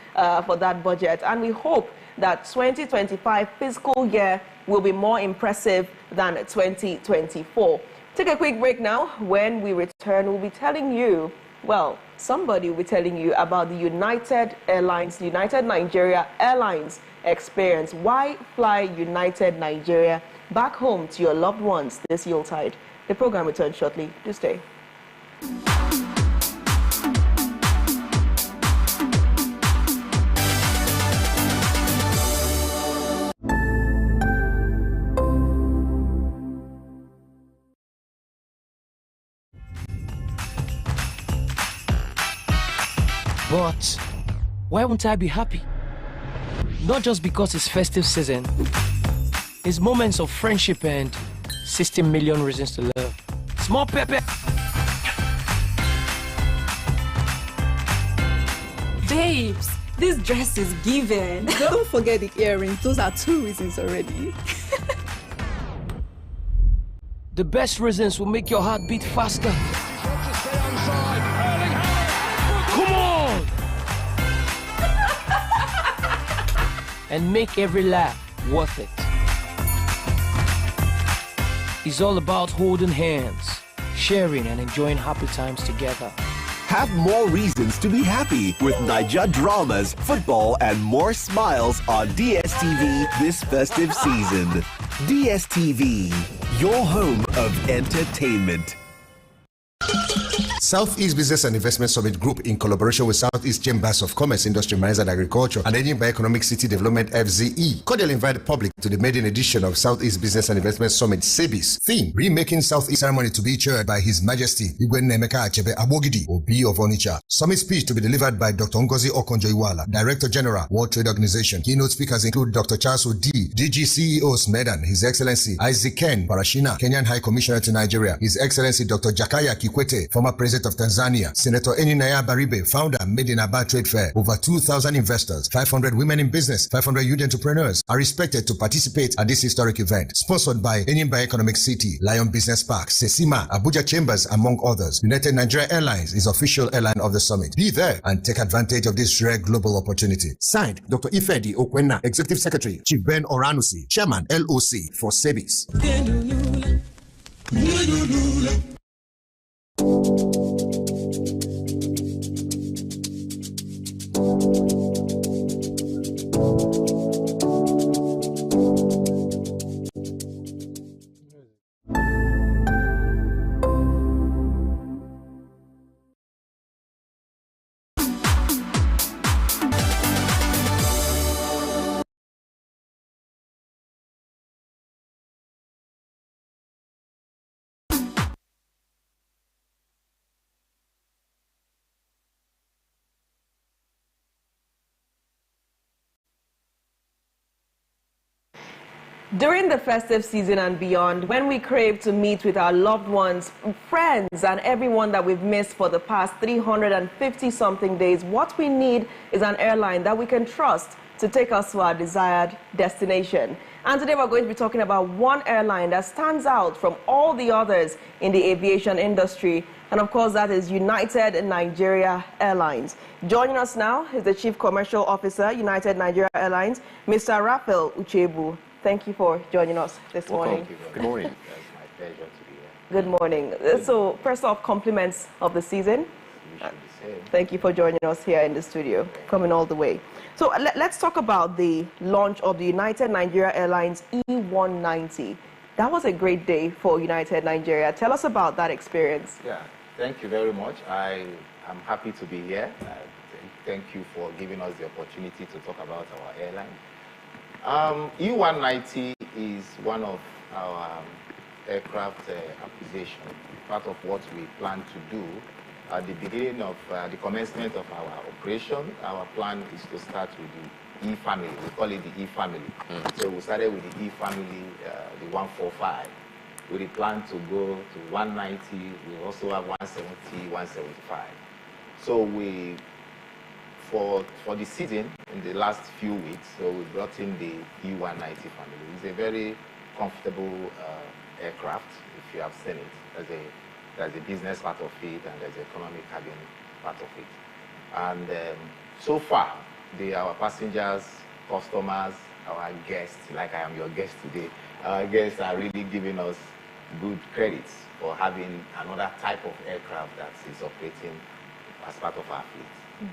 [SPEAKER 7] for that budget. And we hope that 2025 fiscal year will be more impressive than 2024. Take a quick break now. When we return, we'll be telling you Well, somebody will be telling you about the United Nigeria Airlines experience. Why fly United Nigeria back home to your loved ones this Yuletide? The program returns shortly. Do stay.
[SPEAKER 1] But why won't I be happy? Not just because it's festive season. It's moments of friendship and 60 million reasons to love. Small pepper.
[SPEAKER 3] Babes, this dress is given. Don't forget the earrings. Those are 2 reasons already.
[SPEAKER 1] The best reasons will make your heart beat faster. Come on! And make every laugh worth it. It's all about holding hands, sharing and enjoying happy times together.
[SPEAKER 4] Have more reasons to be happy with Naija dramas, football, and more smiles on DSTV this festive season. DSTV, your home of entertainment.
[SPEAKER 24] Southeast Business and Investment Summit Group, in collaboration with Southeast Chambers of Commerce, Industry, Mines and Agriculture, and Enugu Economic City Development (FZE), cordially invite the public to the maiden edition of Southeast Business and Investment Summit (SEBIS). Theme: Remaking Southeast, ceremony to be chaired by His Majesty Igwe Nemeka Achebe Abogidi, Obi of Onitsha. Summit speech to be delivered by Dr. Ngozi Okonjo-Iweala, Director General, World Trade Organization. Keynote speakers include Dr. Charles Odi, DG CEO Smedan, His Excellency Isaac Ken Parashina, Kenyan High Commissioner to Nigeria, His Excellency Dr. Jakaya Kikwete, former President of Tanzania, Senator Eninaya Baribe, founder, Made in Aba Trade Fair. Over 2,000 investors, 500 women in business, 500 youth entrepreneurs are expected to participate at this historic event. Sponsored by Enyimba Economic City, Lion Business Park, Sesima, Abuja Chambers, among others. United Nigeria Airlines is official airline of the summit. Be there and take advantage of this rare global opportunity. Signed, Dr. Ifedi Okwena, Executive Secretary, Chief Ben Oranusi, Chairman, LOC for SEBIS.
[SPEAKER 7] During the festive season and beyond, when we crave to meet with our loved ones, friends, and everyone that we've missed for the past 350-something days, what we need is an airline that we can trust to take us to our desired destination. And today we're going to be talking about one airline that stands out from all the others in the aviation industry. And of course, that is United Nigeria Airlines. Joining us now is the Chief Commercial Officer, United Nigeria Airlines, Mr. Raphael Uchebu. Thank you for joining us this morning.
[SPEAKER 9] Good morning. It's my pleasure to be here.
[SPEAKER 7] Good morning. So, first off, compliments of the season. Thank you for joining us here in the studio, coming all the way. So, let's talk about the launch of the United Nigeria Airlines E190. That was a great day for United Nigeria. Tell us about that experience.
[SPEAKER 25] Yeah, thank you very much. I am happy to be here. Thank you for giving us the opportunity to talk about our airline. E190 is one of our aircraft acquisition, part of what we plan to do at the beginning of the commencement of our operation. Our plan is to start with the E family. We call it the E family. So we started with the E family, the 145. With the plan to go to 190. We also have 170, 175. So we for the season in the last few weeks, so we brought in the E190 family. It's a very comfortable aircraft, if you have seen it. There's a business part of it and there's an economic cabin part of it. And so far, our passengers, customers, our guests, like I am your guest today, our guests are really giving us good credits for having another type of aircraft that is operating as part of our fleet.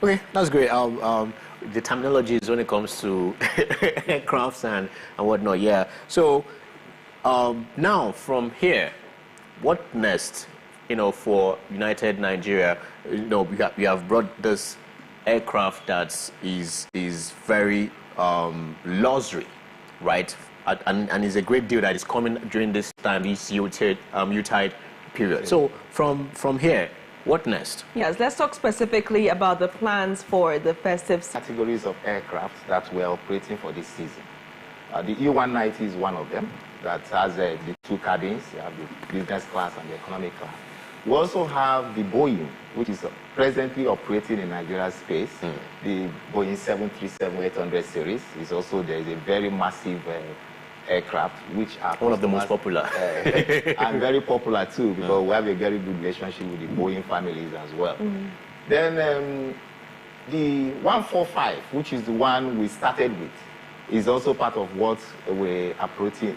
[SPEAKER 9] Okay, that's great. The terminologies when it comes to aircrafts and whatnot, yeah. So now from here, what next? For United Nigeria, we have brought this aircraft that is very luxury, right? And it's a great deal that is coming during this time, this Yuletide period. So from here, what next?
[SPEAKER 7] Yes, let's talk specifically about the plans for the festive
[SPEAKER 25] categories of aircraft that we're operating for this season. The E190 is one of them that has the two cabins. You have the business class and the economic class. We also have the Boeing, which is presently operating in Nigeria's space. The Boeing 737-800 series is also there. Is a very massive aircraft, which are
[SPEAKER 9] one of the most popular
[SPEAKER 25] and very popular too, because we have a very good relationship with the Boeing families as well. Then the 145, which is the one we started with, is also part of what we're operating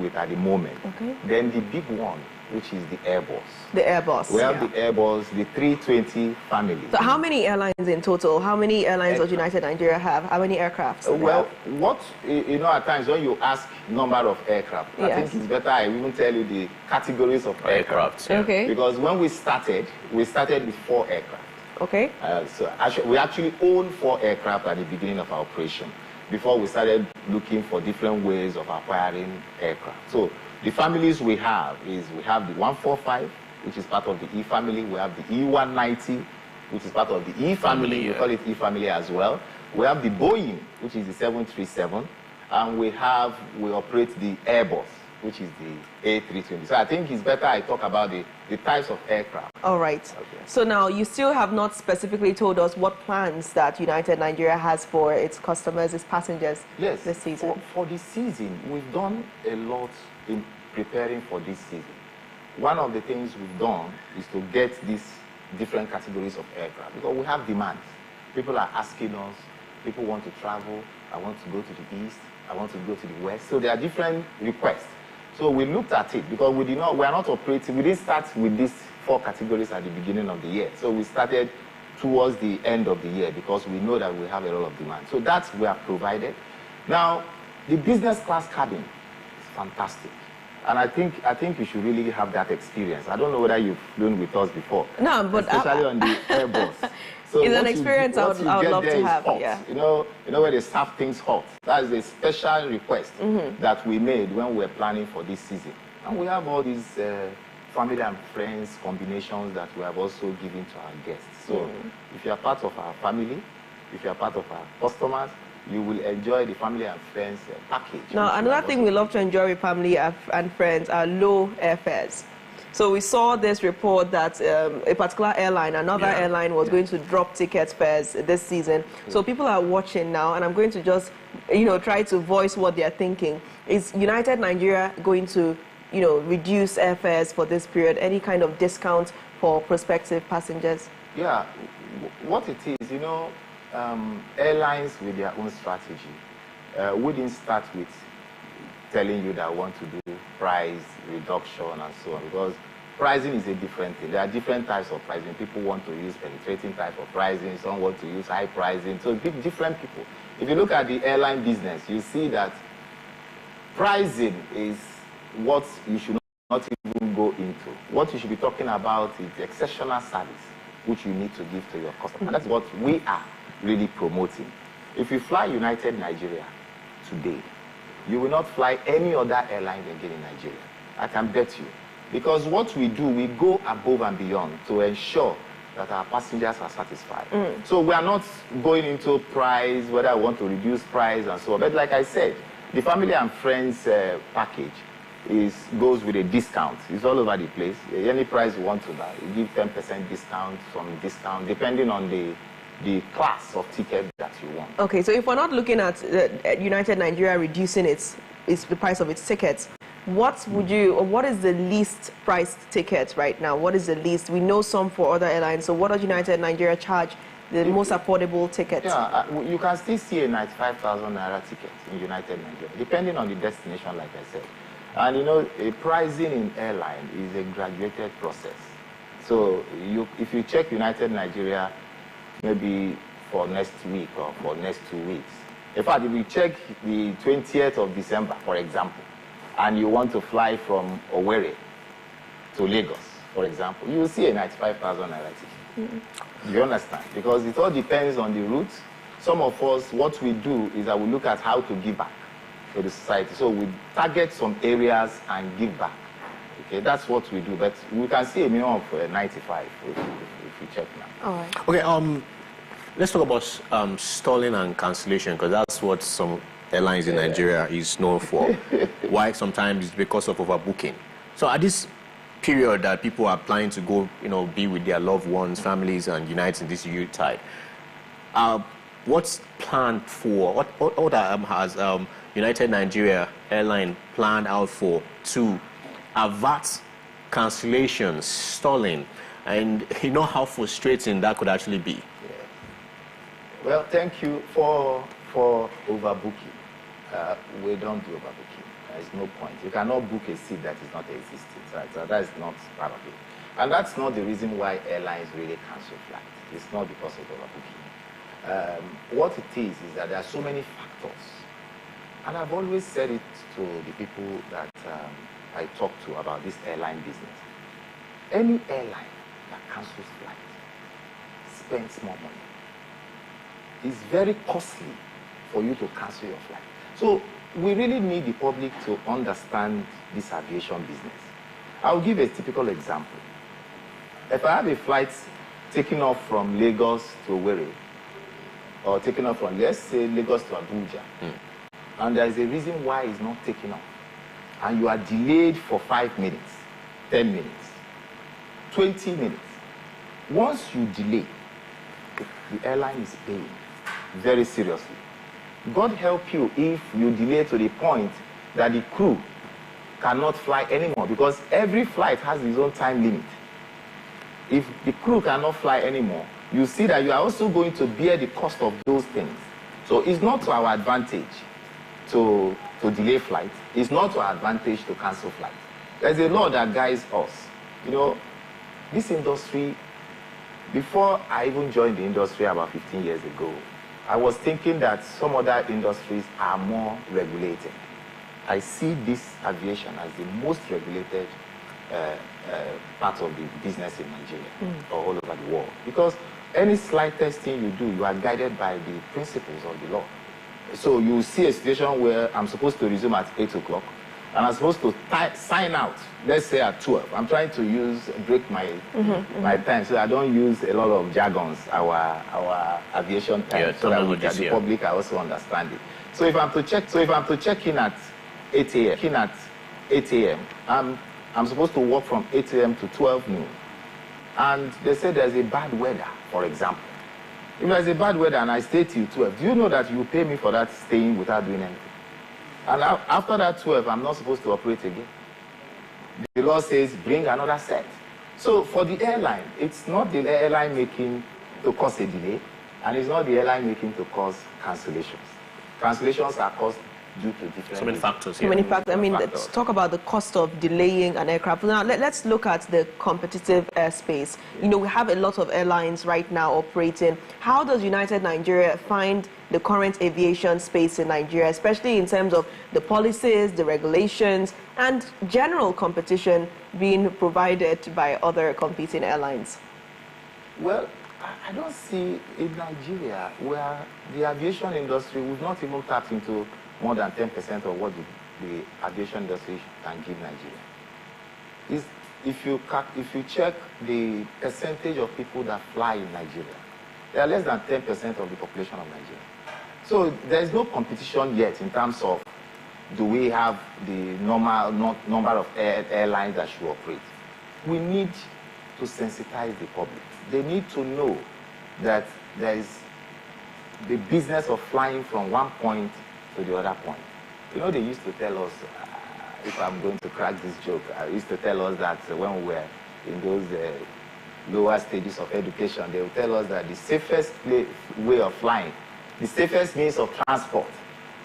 [SPEAKER 25] with at the moment. Then the big one, which is the Airbus.
[SPEAKER 7] The Airbus.
[SPEAKER 25] We have the Airbus, the 320 family.
[SPEAKER 7] So how many airlines in total? How many airlines does United Nigeria have? How many aircrafts?
[SPEAKER 25] Well, at times when you ask number of aircraft, I think it's better I even tell you the categories of aircraft.
[SPEAKER 7] Okay.
[SPEAKER 25] Because when we started with 4 aircraft.
[SPEAKER 7] Okay.
[SPEAKER 25] We actually owned 4 aircraft at the beginning of our operation before we started looking for different ways of acquiring aircraft. So the families we have the 145, which is part of the E family. We have the E190, which is part of the E family. We call it E family as well. We have the Boeing, which is the 737, and we operate the Airbus, which is the A320. So I think it's better I talk about the types of aircraft.
[SPEAKER 7] All right. Okay. So now you still have not specifically told us what plans that United Nigeria has for its customers, its passengers this season.
[SPEAKER 25] For the season, we've done a lot in preparing for this season. One of the things we've done is to get these different categories of aircraft because we have demands. People are asking us, people want to travel, I want to go to the east, I want to go to the west. So there are different requests. So we looked at it because we didn't start with these 4 categories at the beginning of the year. So we started towards the end of the year because we know that we have a lot of demand. So that's we have provided. Now, the business class cabin is fantastic. And I think you should really have that experience. I don't know whether you've flown with us before.
[SPEAKER 7] No, but
[SPEAKER 25] especially on the Airbus. So
[SPEAKER 7] it's an experience I would love to have. Yeah.
[SPEAKER 25] You know where they serve things hot. That is a special request that we made when we were planning for this season. And we have all these family and friends combinations that we have also given to our guests. So if you are part of our family, if you are part of our customers, you will enjoy the family and friends package.
[SPEAKER 7] Now, another thing we love to enjoy with family and friends are low airfares. So we saw this report that a particular airline, another airline was going to drop ticket fares this season. So people are watching now, and I'm going to just, try to voice what they're thinking. Is United Nigeria going to, reduce airfares for this period? Any kind of discount for prospective passengers?
[SPEAKER 25] Yeah, what it is, airlines with their own strategy wouldn't start with telling you that I want to do price reduction and so on, because pricing is a different thing. There are different types of pricing. People want to use penetrating type of pricing, some want to use high pricing, so different people. If you look at the airline business, you see that pricing is what you should not even go into. What you should be talking about is the exceptional service which you need to give to your customer. And that's what we are really promoting. If you fly United Nigeria today, you will not fly any other airline again in Nigeria. I can bet you. Because what we do, we go above and beyond to ensure that our passengers are satisfied. So we are not going into price, whether I want to reduce price and so on. But like I said, the family and friends package goes with a discount. It's all over the place. Any price you want to buy, you give 10% discount, some discount, depending on the class of ticket that you want.
[SPEAKER 7] Okay, so if we're not looking at United Nigeria reducing the price of its tickets, what is the least priced ticket right now? What is the least? We know some for other airlines, so what does United Nigeria charge the most affordable ticket?
[SPEAKER 25] Yeah, you can still see a 95,000 naira ticket in United Nigeria, depending on the destination, like I said. And a pricing in airline is a graduated process. So if you check United Nigeria, maybe for next week or for next 2 weeks. In fact, if you check the 20th of December, for example, and you want to fly from Owerri to Lagos, for example, you will see a 95,000 naira ticket. Do you understand? Because it all depends on the route. Some of us, what we do is that we look at how to give back to the society. So we target some areas and give back. Okay, that's what we do. But we can see a minimum of 95 if you check now.
[SPEAKER 7] All right.
[SPEAKER 9] Okay, let's talk about stalling and cancellation, because that's what some airlines in Nigeria is known for. Why sometimes it's because of overbooking. So at this period that people are planning to go, be with their loved ones, families, and unite in this youth tide, what's planned for? What has United Nigeria Airline planned out for to avert cancellations, stalling, and how frustrating that could actually be?
[SPEAKER 25] Yeah. Well, thank you for overbooking. We don't do overbooking. There's no point. You cannot book a seat that is not existing, right? So that is not part of it. And that's not the reason why airlines really cancel flights. It's not because of overbooking. What it is that there are so many factors. And I've always said it to the people that I talk to about this airline business. Any airline that cancels flights spends more money. It's very costly for you to cancel your flight. So we really need the public to understand this aviation business. I'll give a typical example. If I have a flight taking off from Lagos to Owerri, or taking off from, let's say, Lagos to Abuja, and there is a reason why it's not taking off, and you are delayed for 5 minutes, 10 minutes, 20 minutes. Once you delay, the airline is paying very seriously. God help you if you delay to the point that the crew cannot fly anymore, because every flight has its own time limit. If the crew cannot fly anymore, you see that you are also going to bear the cost of those things. So it's not to our advantage to delay flights. It's not to our advantage to cancel flights. There's a law that guides us. This industry, before I even joined the industry about 15 years ago, I was thinking that some other industries are more regulated. I see this aviation as the most regulated part of the business in Nigeria or all over the world. Because any slightest thing you do, you are guided by the principles of the law. So you see a situation where I'm supposed to resume at 8 o'clock, and I'm supposed to sign out, let's say at 12. I'm trying to break my time so I don't use a lot of jargons, our aviation time, so that the public are also understand it. So if I'm to check in at 8 a.m., I'm supposed to work from 8 a.m. to 12 noon. And they say there's a bad weather, for example. If there's a bad weather and I stay till 12, do you know that you pay me for that staying without doing anything? And after that 12, I'm not supposed to operate again. The law says bring another set. So for the airline, it's not the airline making to cause a delay, and it's not the airline making to cause cancellations. Cancellations are caused due to different
[SPEAKER 9] so many factors.
[SPEAKER 7] So many factors. Let's talk about the cost of delaying an aircraft. Now, let's look at the competitive airspace. We have a lot of airlines right now operating. How does United Nigeria find the current aviation space in Nigeria, especially in terms of the policies, the regulations, and general competition being provided by other competing airlines?
[SPEAKER 25] Well, I don't see in Nigeria where the aviation industry would not even tap into more than 10% of what the aviation industry can give Nigeria. If you check the percentage of people that fly in Nigeria, they are less than 10% of the population of Nigeria. So there is no competition yet in terms of do we have the normal number of airlines that should operate. We need to sensitize the public. They need to know that there is the business of flying from one point to the other point. They used to tell us, if I'm going to crack this joke, I used to tell us that when we were in those lower stages of education, they would tell us that the safest way of flying, the safest means of transport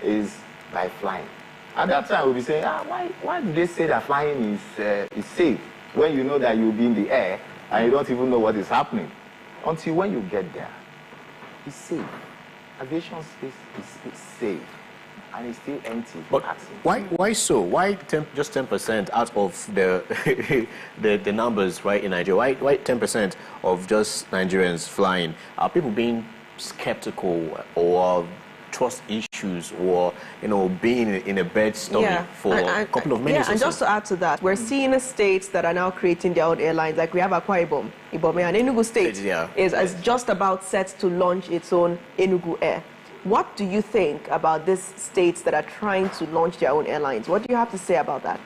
[SPEAKER 25] is by flying. At that time, we'll be saying, why do they say that flying is safe when you know that you'll be in the air and you don't even know what is happening until when you get there. It's safe. Aviation space is safe, and it's still empty.
[SPEAKER 9] But why so? Why just 10% out of the the numbers, right, in Nigeria? Why 10% of just Nigerians flying? Are people being skeptical or trust issues, or being in a bed story for a couple of minutes?
[SPEAKER 7] Yeah, and just to add to that, we're seeing states that are now creating their own airlines. Like we have Akwa Ibom, and Enugu State is just about set to launch its own Enugu Air. What do you think about these states that are trying to launch their own airlines? What do you have to say about that?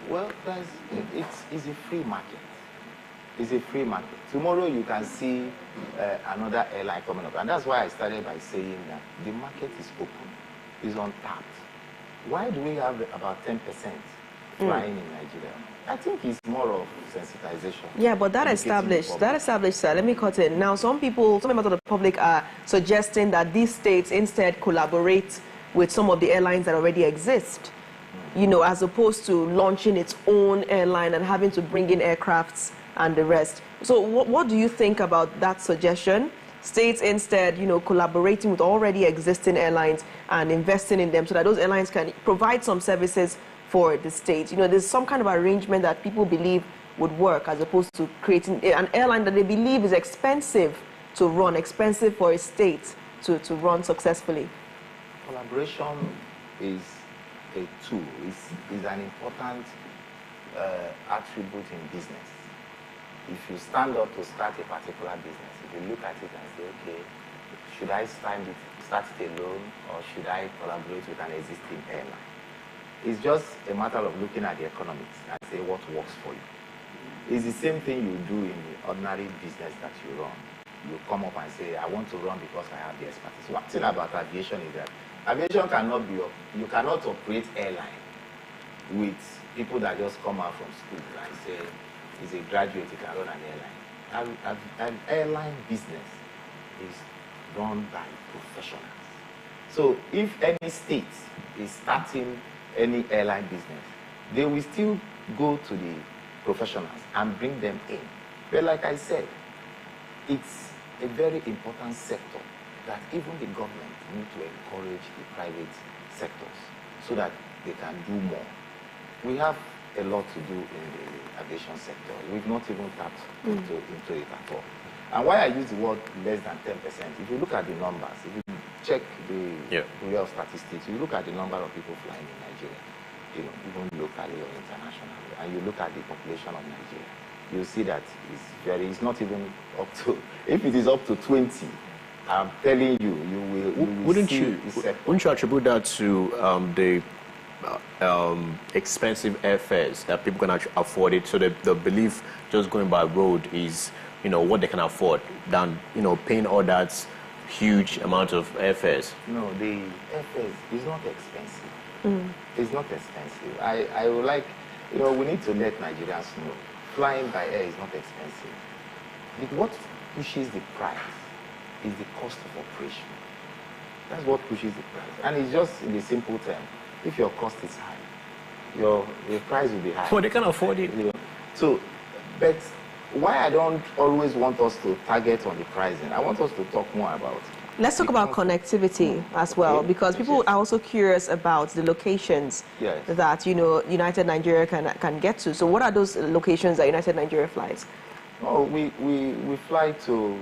[SPEAKER 25] Well, it's a free market. It's a free market. Tomorrow you can see another airline coming up. And that's why I started by saying that the market is open, is untapped. Why do we have about 10% flying in Nigeria? I think it's more of sensitization.
[SPEAKER 7] Yeah, but that established, sir, let me cut in. Now, some members of the public are suggesting that these states instead collaborate with some of the airlines that already exist, as opposed to launching its own airline and having to bring in aircrafts and the rest. So what do you think about that suggestion? States instead, collaborating with already existing airlines and investing in them so that those airlines can provide some services for the state. There's some kind of arrangement that people believe would work as opposed to creating an airline that they believe is expensive to run, expensive for a state to run successfully.
[SPEAKER 25] Collaboration is a tool, is an important attribute in business. If you stand up to start a particular business, if you look at it and say, okay, should I start it alone, or should I collaborate with an existing airline? It's just a matter of looking at the economics and say what works for you. It's the same thing you do in the ordinary business that you run. You come up and say, I want to run because I have the expertise. One thing about aviation is that aviation cannot be, you cannot operate airline with people that just come out from school and say, is a graduate, he can run an airline. An airline business is run by professionals. So if any state is starting any airline business, they will still go to the professionals and bring them in. But like I said, it's a very important sector that even the government need to encourage the private sectors so that they can do more. We have a lot to do in the aviation sector. We've not even tapped into it at all. And why I use the word less than 10%, if you look at the numbers, if you check the real statistics, you look at the number of people flying in Nigeria, even locally or internationally, and you look at the population of Nigeria, you'll see that it's not even up to, if it is up to 20, I'm telling you,
[SPEAKER 9] wouldn't you attribute that to the expensive airfares that people can afford it? So the belief just going by road is, what they can afford than, paying all that huge amount of airfares.
[SPEAKER 25] No, the airfares is not expensive. It's not expensive. I would like, we need to let Nigerians know, flying by air is not expensive. What pushes the price is the cost of operation. That's what pushes the price. And it's just in the simple term. If your cost is high, your price will be high.
[SPEAKER 9] Well, they can afford it.
[SPEAKER 25] So, but why I don't always want us to target on the pricing, I want us to talk more about.
[SPEAKER 7] Let's talk about connectivity as well, because people are also curious about the locations that, United Nigeria can get to. So what are those locations that United Nigeria flies?
[SPEAKER 25] Oh, we fly to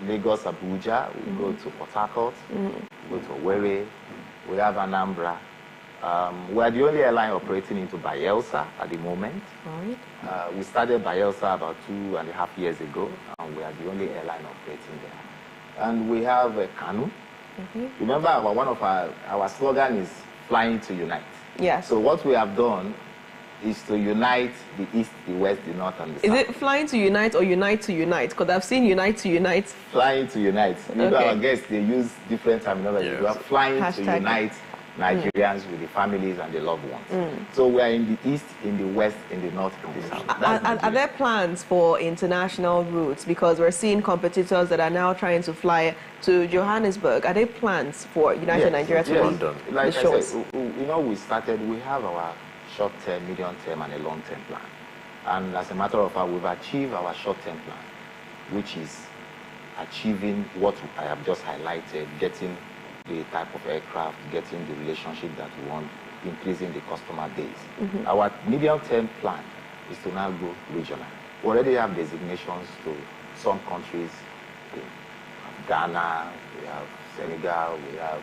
[SPEAKER 25] Lagos, Abuja, we go to Port Harcourt, we go to Owerri, we have Anambra. We are the only airline operating into Bayelsa at the moment. Right. We started Bayelsa about 2.5 years ago, and we are the only airline operating there. And we have Kanu. Remember, one of our slogan is flying to unite.
[SPEAKER 7] Yes.
[SPEAKER 25] So what we have done is to unite the east, the west, the north, and the south.
[SPEAKER 7] Is it flying to unite or unite to unite? Because I've seen unite to unite.
[SPEAKER 25] Flying to unite. Our guests, they use different terminology. We are flying to unite Nigerians with the families and the loved ones. So we are in the east, in the west, in the north, in the south.
[SPEAKER 7] Are there plans for international routes? Because we're seeing competitors that are now trying to fly to Johannesburg. Are there plans for United Nigeria to London?
[SPEAKER 25] Like I said, we started, we have our short-term, medium-term, and a long-term plan. And as a matter of fact, we've achieved our short-term plan, which is achieving what I have just highlighted, getting the type of aircraft, getting the relationship that we want, increasing the customer base. Our medium-term plan is to now go regional. We already have designations to some countries. We have Ghana, we have Senegal, we have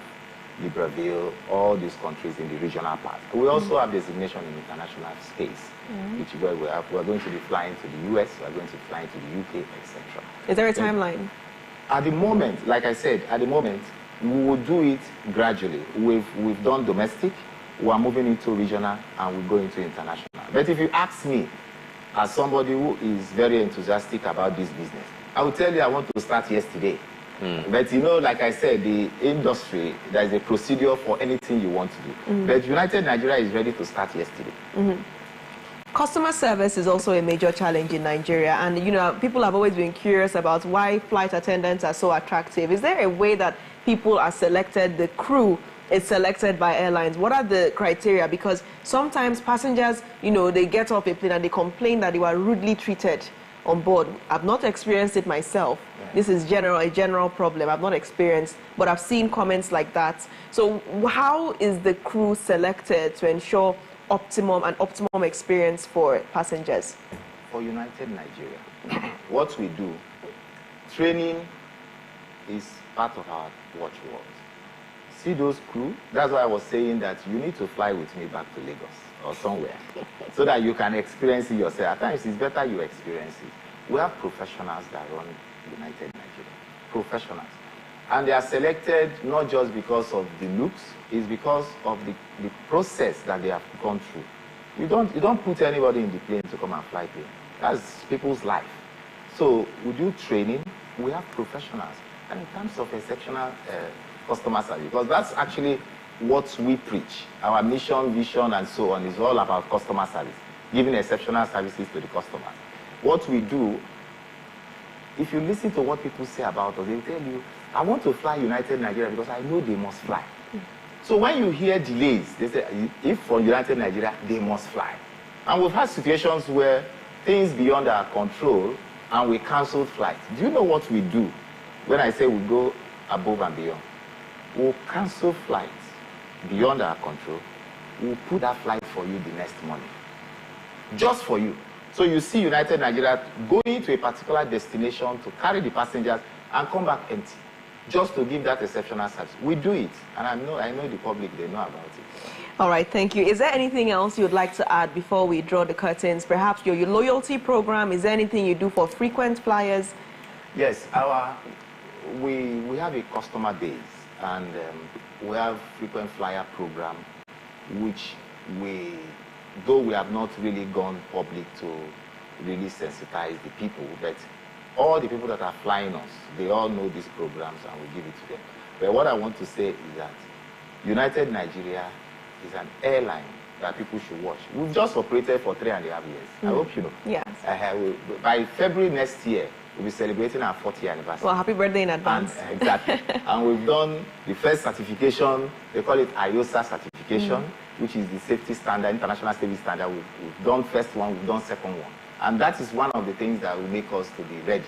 [SPEAKER 25] Libreville, all these countries in the regional part. We also have designation in international space, which is where we are going to be flying to the US, we are going to be flying to the UK, etc.
[SPEAKER 7] Is there a timeline?
[SPEAKER 25] At the moment, like I said, at the moment, we will do it gradually. We've done domestic, we are moving into regional, and we go into international. But if you ask me, as somebody who is very enthusiastic about this business, I will tell you I want to start yesterday. But you know, like I said, the industry, there is a procedure for anything you want to do. But United Nigeria is ready to start yesterday.
[SPEAKER 7] Customer service is also a major challenge in Nigeria, and you know, people have always been curious about why flight attendants are so attractive. Is there a way that people are selected, the crew is selected by airlines? What are the criteria? Because sometimes passengers, you know, they get off a plane and they complain that they were rudely treated on board. I've not experienced it myself. This is a general problem. I've not experienced, but I've seen comments like that. So how is the crew selected to ensure optimum experience for passengers?
[SPEAKER 25] For United Nigeria, what we do, training is part of our watchword. See those crew? That's why I was saying that you need to fly with me back to Lagos or somewhere so that you can experience it yourself. At times, it's better you experience it. We have professionals that run United Nigeria. Professionals. And they are selected not just because of the looks, it's because of the process that they have gone through. You don't put anybody in the plane to come and fly plane. That's people's life. So we do training, we have professionals. And in terms of exceptional customer service, because that's actually what we preach. Our mission, vision, and so on is all about customer service, giving exceptional services to the customers. What we do, if you listen to what people say about us, they'll tell you, I want to fly United Nigeria because I know they must fly. So when you hear delays, they say, if for United Nigeria, they must fly. And we've had situations where things beyond our control, and we canceled flights. Do you know what we do when I say we go above and beyond? We'll cancel flights beyond our control. We'll put that flight for you the next morning. Just for you. So you see United Nigeria going to a particular destination to carry the passengers and come back empty, just to give that exceptional service. We do it, and I know the public, they know about it.
[SPEAKER 7] All right, thank you. Is there anything else you'd like to add before we draw the curtains? Perhaps your loyalty program, is there anything you do for frequent flyers?
[SPEAKER 25] Yes, we have a customer base, and we have frequent flyer program, which though we have not really gone public to really sensitize the people, but all the people that are flying us, they all know these programs and we give it to them. But what I want to say is that United Nigeria is an airline that people should watch. We've just operated for 3.5 years. I hope you know.
[SPEAKER 7] Yes.
[SPEAKER 25] By February next year, we'll be celebrating our 40th anniversary.
[SPEAKER 7] Well, happy birthday in advance.
[SPEAKER 25] And, exactly. And we've done the first certification, they call it IOSA certification, which is the safety standard, international safety standard. We've done first one, we've done second one. And that is one of the things that will make us to be ready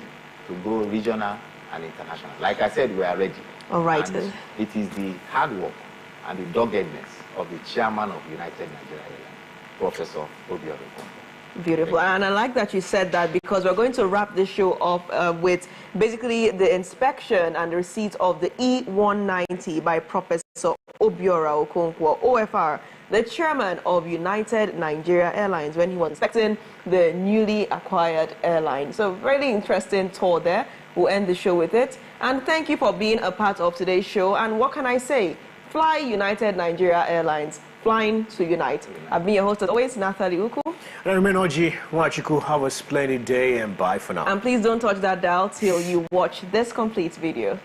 [SPEAKER 25] to go regional and international. Like I said, we are ready.
[SPEAKER 7] All right.
[SPEAKER 25] And it is the hard work and the doggedness of the chairman of United Nigeria Airlines, Professor Obiora.
[SPEAKER 7] Beautiful. And I like that you said that, because we're going to wrap this show off with basically the inspection and the receipt of the E190 by Professor Obiora Okonkwo, OFR, the chairman of United Nigeria Airlines, when he was inspecting the newly acquired airline. So really interesting tour there. We'll end the show with it. And thank you for being a part of today's show. And what can I say? Fly United Nigeria Airlines. Flying to unite. I've been your host as always, Nathalie Uku.
[SPEAKER 23] And I remain Oji Wachiku. Have a splendid day and bye for now.
[SPEAKER 7] And please don't touch that dial till you watch this complete video.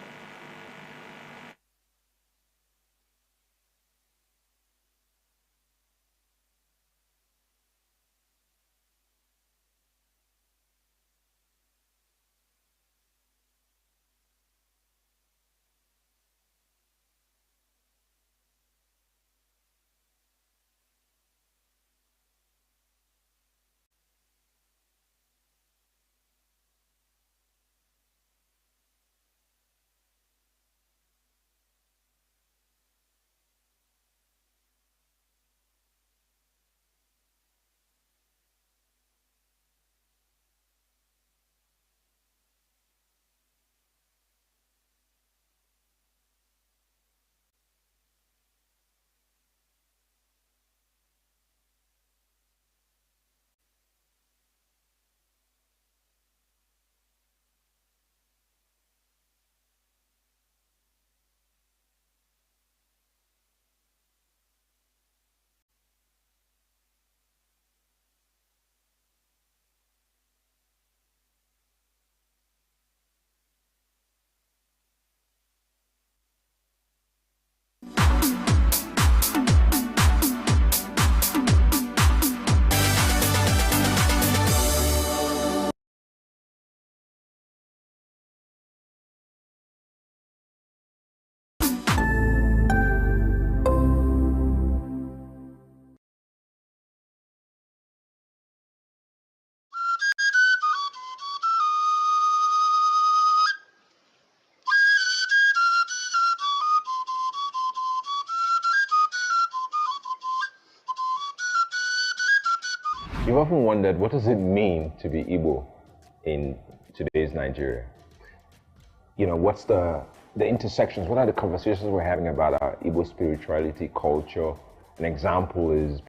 [SPEAKER 5] You've often wondered, what does it mean to be Igbo in today's Nigeria? You know, what's the intersections? What are the conversations we're having about our Igbo spirituality, culture? An example is